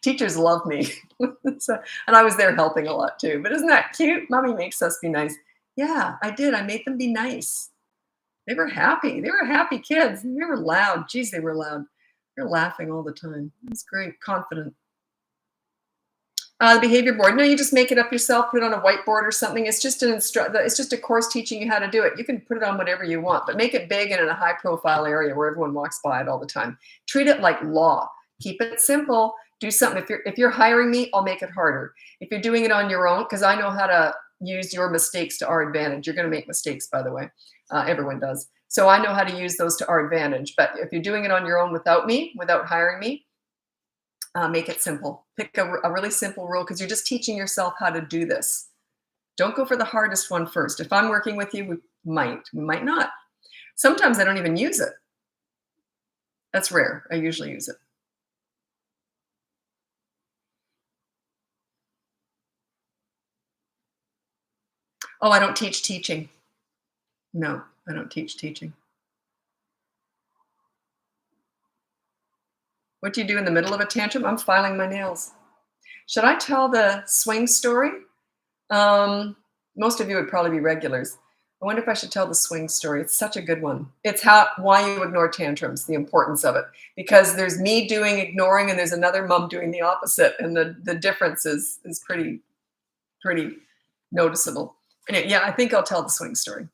Teachers love me. And I was there helping a lot too. But isn't that cute? Mommy makes us be nice. Yeah, I did. I made them be nice. They were happy. They were happy kids. They were loud. Geez, they were loud. They're laughing all the time. It's great. Confident. The behavior board. No, you just make it up yourself. Put it on a whiteboard or something. It's just it's just a course teaching you how to do it. You can put it on whatever you want, but make it big and in a high-profile area where everyone walks by it all the time. Treat it like law. Keep it simple. Do something. If you're hiring me, I'll make it harder. If you're doing it on your own, because I know how to use your mistakes to our advantage. You're going to make mistakes, by the way. Everyone does. So I know how to use those to our advantage. But if you're doing it on your own without me, without hiring me, make it simple. Pick a really simple rule because you're just teaching yourself how to do this. Don't go for the hardest one first. If I'm working with you, we might not. Sometimes I don't even use it. That's rare. I usually use it. Oh, I don't teach teaching. No, I don't teach teaching. What do you do in the middle of a tantrum? I'm filing my nails. Should I tell the swing story? Um, Most of you would probably be regulars. I wonder if I should tell the swing story. It's such a good one. It's why you ignore tantrums, the importance of it. Because there's me doing ignoring and there's another mom doing the opposite. And the difference is pretty noticeable. Anyway, yeah, I think I'll tell the swing story.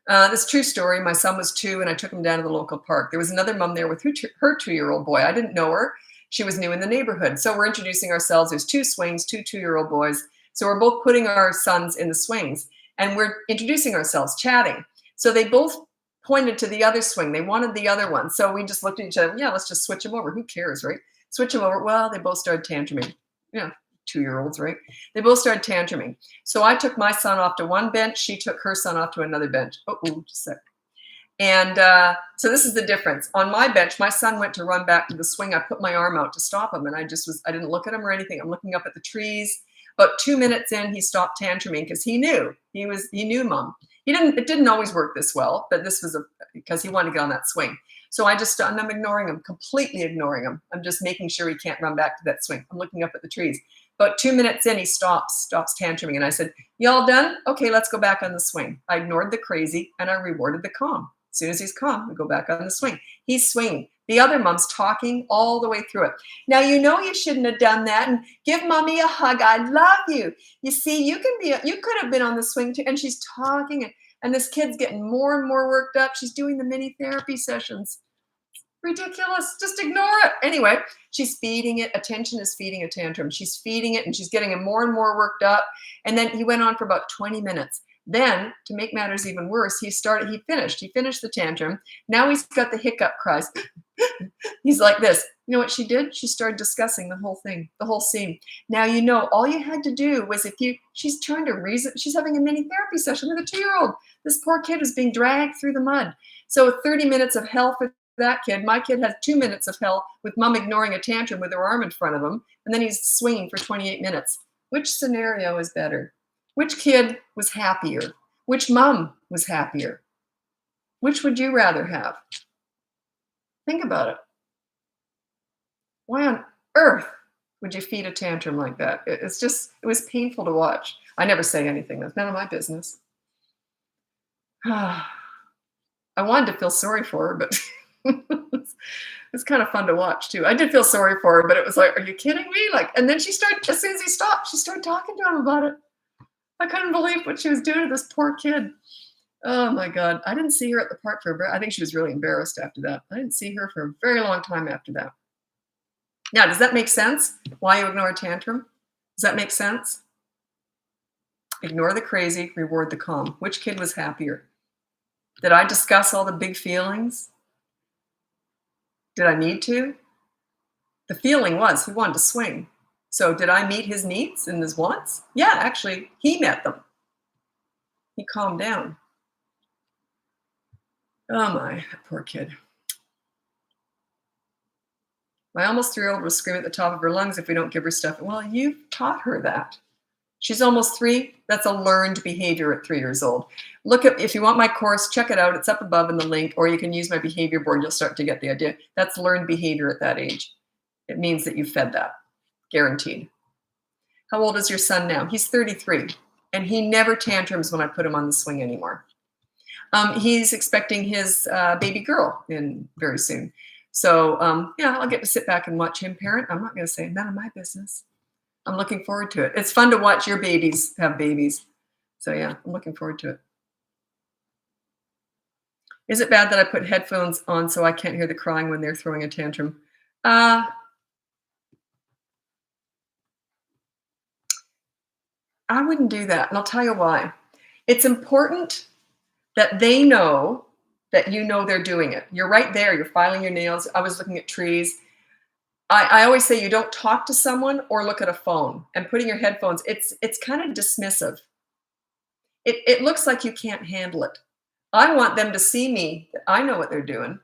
This true story. My son was 2 and I took him down to the local park. There was another mom there with her 2-year-old boy. I didn't know her. She was new in the neighborhood. So we're introducing ourselves. There's 2 swings, 2-year-old boys. So we're both putting our sons in the swings and we're introducing ourselves, chatting. So they both pointed to the other swing. They wanted the other one. So we just looked at each other. Yeah, let's just switch them over. Who cares, right? Switch them over. Well, they both started tantruming. Yeah, 2-year-olds, right? They both started tantruming. So I took my son off to one bench. She took her son off to another bench. Oh, just a sec. And so this is the difference. On my bench, my son went to run back to the swing. I put my arm out to stop him, and I didn't look at him or anything. I'm looking up at the trees. About 2 minutes in, he stopped tantruming because he knew mom. It didn't always work this well, but this was because he wanted to get on that swing. So I'm ignoring him, completely ignoring him. I'm just making sure he can't run back to that swing. I'm looking up at the trees. About 2 minutes in, he stops tantruming. And I said, "You all done? Okay, let's go back on the swing." I ignored the crazy and I rewarded the calm. As soon as he's calm, we go back on the swing. He's swinging. The other mom's talking all the way through it. "Now, you shouldn't have done that. And give mommy a hug. I love you. You see, you could have been on the swing too." And she's talking and this kid's getting more and more worked up. She's doing the mini therapy sessions. Ridiculous. Just ignore it. Anyway, she's feeding it. Attention is feeding a tantrum. She's feeding it and she's getting him more and more worked up. And then he went on for about 20 minutes. Then, to make matters even worse, he finished the tantrum. Now he's got the hiccup cries. He's like this. You know what she did? She started discussing the whole thing, the whole scene. Now, all you had to do was she's trying to reason, she's having a mini therapy session with a 2-year-old. This poor kid is being dragged through the mud. So 30 minutes of hell for that kid. My kid has 2 minutes of hell with mom ignoring a tantrum with her arm in front of him. And then he's swinging for 28 minutes. Which scenario is better? Which kid was happier? Which mom was happier? Which would you rather have? Think about it. Why on earth would you feed a tantrum like that? It was painful to watch. I never say anything. That's none of my business. I wanted to feel sorry for her, but it's kind of fun to watch too. I did feel sorry for her, but it was like, are you kidding me? And then as soon as he stopped, she started talking to him about it. I couldn't believe what she was doing to this poor kid. Oh my God. I didn't see her at the park I think she was really embarrassed after that. I didn't see her for a very long time after that. Now, does that make sense? Why you ignore a tantrum? Does that make sense? Ignore the crazy, reward the calm. Which kid was happier? Did I discuss all the big feelings? Did I need to? The feeling was he wanted to swing. So did I meet his needs and his wants? Yeah, actually, he met them. He calmed down. Oh my, that poor kid. My almost 3-year-old will scream at the top of her lungs if we don't give her stuff. Well, you've taught her that. She's almost 3. That's a learned behavior at 3 years old. If you want my course, check it out. It's up above in the link, or you can use my behavior board. You'll start to get the idea. That's learned behavior at that age. It means that you fed that. Guaranteed. How old is your son now? He's 33, and he never tantrums when I put him on the swing anymore. He's expecting his baby girl in very soon. So I'll get to sit back and watch him parent. I'm not going to say none of my business. I'm looking forward to it. It's fun to watch your babies have babies. So yeah, I'm looking forward to it. Is it bad that I put headphones on so I can't hear the crying when they're throwing a tantrum? I wouldn't do that, and I'll tell you why. It's important that they know that you know they're doing it. You're right there. You're filing your nails. I was looking at trees. I always say you don't talk to someone or look at a phone. And putting your headphones, it's kind of dismissive. It looks like you can't handle it. I want them to see me. I know what they're doing.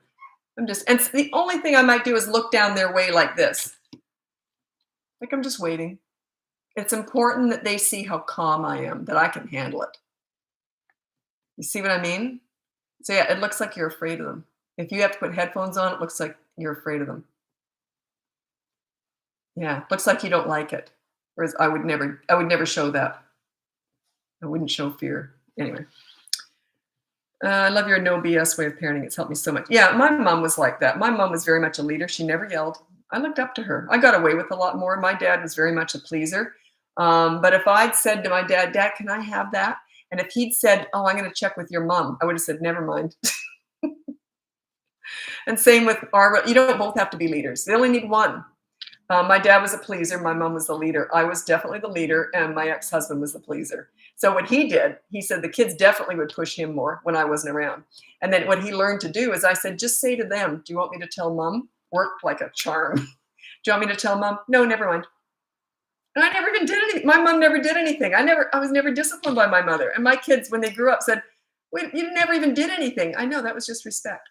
And the only thing I might do is look down their way like this. Like I'm just waiting. It's important that they see how calm I am, that I can handle it. You see what I mean? So yeah, it looks like you're afraid of them. If you have to put headphones on, it looks like you're afraid of them. Yeah, looks like you don't like it. Whereas I would never show that. I wouldn't show fear. Anyway, I love your no BS way of parenting. It's helped me so much. Yeah, my mom was like that. My mom was very much a leader. She never yelled. I looked up to her. I got away with a lot more. My dad was very much a pleaser. But if I'd said to my dad, Dad, can I have that? And if he'd said, Oh, I'm going to check with your mom, I would have said, Never mind. And same with you don't both have to be leaders. They only need one. My dad was a pleaser. My mom was the leader. I was definitely the leader, and my ex-husband was the pleaser. So what he did, he said the kids definitely would push him more when I wasn't around. And then what he learned to do is I said, just say to them, do you want me to tell mom? Worked like a charm. Do you want me to tell mom? No, never mind. And I never even did anything. My mom never did anything. I was never disciplined by my mother. And my kids, when they grew up, said, wait, you never even did anything. I know, that was just respect.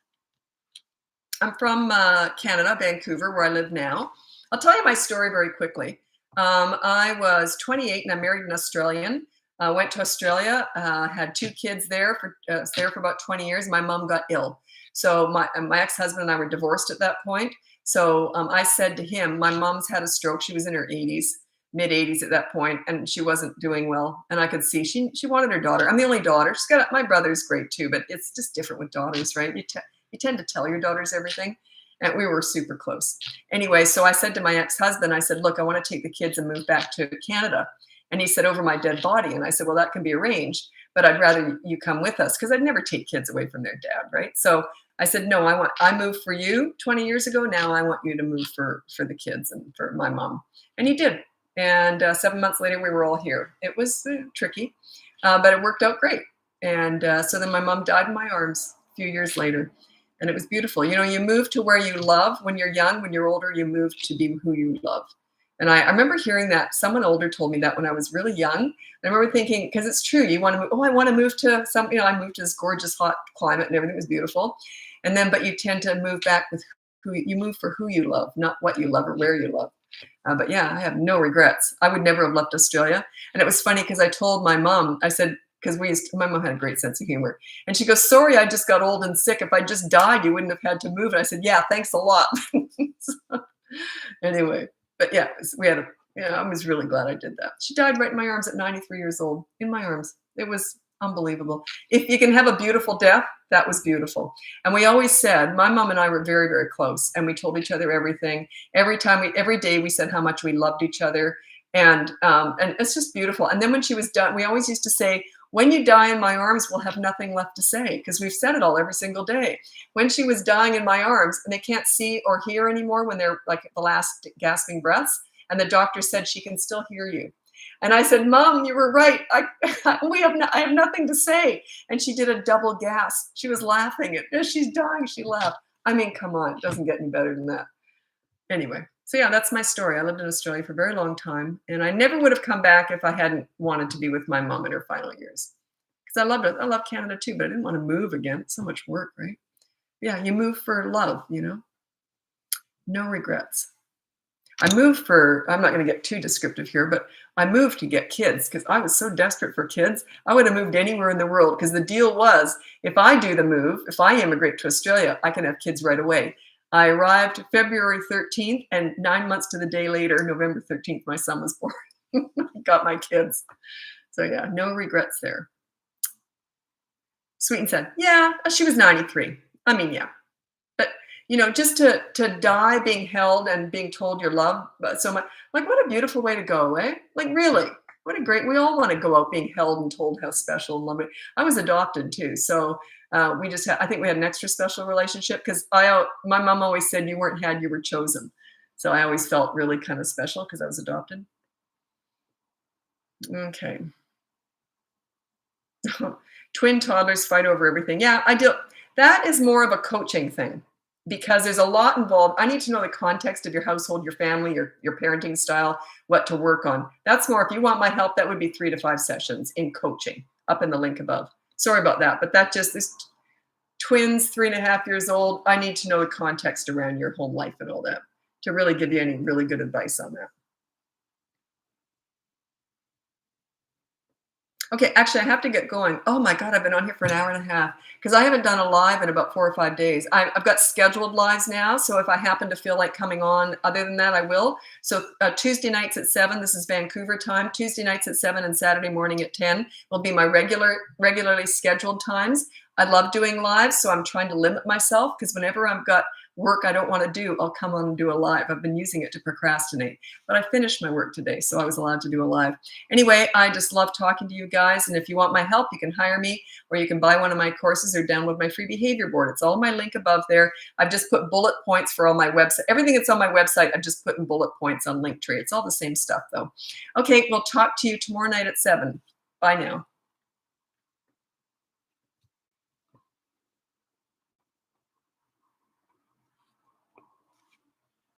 I'm from Canada, Vancouver, where I live now. I'll tell you my story very quickly. I was 28 and I married an Australian. Went to Australia, had 2 kids there. Was there for about 20 years. My mom got ill. So my ex-husband and I were divorced at that point. So I said to him, my mom's had a stroke. She was in her 80s, mid 80s at that point, and she wasn't doing well. And I could see she wanted her daughter. I'm the only daughter. My brother's great too, but it's just different with daughters, right? You tend to tell your daughters everything. And we were super close. Anyway, so I said to my ex-husband, I said, look, I want to take the kids and move back to Canada. And he said, over my dead body. And I said, well, that can be arranged, but I'd rather you come with us, because I'd never take kids away from their dad, right? So I said, no, I moved for you 20 years ago. Now I want you to move for the kids and for my mom. And he did. And 7 months later, we were all here. It was tricky, but it worked out great. And so then my mom died in my arms a few years later. And it was beautiful. You know, you move to where you love when you're young. When you're older, you move to be who you love. And I remember hearing that. Someone older told me that when I was really young. I remember thinking, because it's true, you want to move. Oh, I want to move to I moved to this gorgeous hot climate and everything was beautiful. And then, but you tend to move back with you move for who you love, not what you love or where you love. But yeah, I have no regrets. I would never have left Australia. And it was funny because I told my mom, I said, because my mom had a great sense of humor. And she goes, sorry, I just got old and sick. If I just died, you wouldn't have had to move. And I said, yeah, thanks a lot. So, anyway, but yeah, I was really glad I did that. She died right in my arms at 93 years old, in my arms. It was unbelievable. If you can have a beautiful death, that was beautiful. And we always said, my mom and I were very, very close. And we told each other everything. Every day we said how much we loved each other. And it's just beautiful. And then when she was done, we always used to say, when you die in my arms, we'll have nothing left to say, because we've said it all every single day. When she was dying in my arms and they can't see or hear anymore when they're like the last gasping breaths, and the doctor said she can still hear you. And I said, Mom, you were right. I have nothing to say. And she did a double gasp. She was laughing. As she's dying, she laughed. I mean, come on, it doesn't get any better than that. Anyway, so yeah, that's my story. I lived in Australia for a very long time, and I never would have come back if I hadn't wanted to be with my mom in her final years. Because I loved it. I love Canada too, but I didn't want to move again. It's so much work, right? Yeah, you move for love, No regrets. I'm not going to get too descriptive here, but I moved to get kids because I was so desperate for kids. I would have moved anywhere in the world, because the deal was, if I do the move, if I immigrate to Australia, I can have kids right away. I arrived February 13th, and 9 months to the day later, November 13th, my son was born. I got my kids. So yeah, no regrets there. Sweeten said, yeah, she was 93. I mean, yeah. But, just to die being held and being told you're loved so much, like, what a beautiful way to go, eh? Like, really, we all want to go out being held and told how special and lovely. I was adopted too. So I think we had an extra special relationship, because my mom always said you weren't had, you were chosen. So I always felt really kind of special because I was adopted. Okay. Twin toddlers fight over everything. Yeah, I do. That is more of a coaching thing, because there's a lot involved. I need to know the context of your household, your family, your parenting style, what to work on. That's more, if you want my help, that would be 3 to 5 sessions in coaching, up in the link above. Sorry about that, but this twins, 3.5 years old, I need to know the context around your home life and all that to really give you any really good advice on that. Okay, actually, I have to get going. Oh my God, I've been on here for an hour and a half because I haven't done a live in about 4 or 5 days. I've got scheduled lives now, so if I happen to feel like coming on, other than that, I will. So Tuesday nights at 7, this is Vancouver time. Tuesday nights at 7 and Saturday morning at 10 will be my regularly scheduled times. I love doing lives, so I'm trying to limit myself because whenever I've got work I don't want to do, I'll come on and do a live. I've been using it to procrastinate, but I finished my work today, so I was allowed to do a live. Anyway, I just love talking to you guys, and if you want my help, you can hire me, or you can buy one of my courses or download my free behavior board. It's all my link above there. I've just put bullet points for all my website. Everything that's on my website, I've just put in bullet points on Linktree. It's all the same stuff, though. Okay, we'll talk to you tomorrow night at 7. Bye now.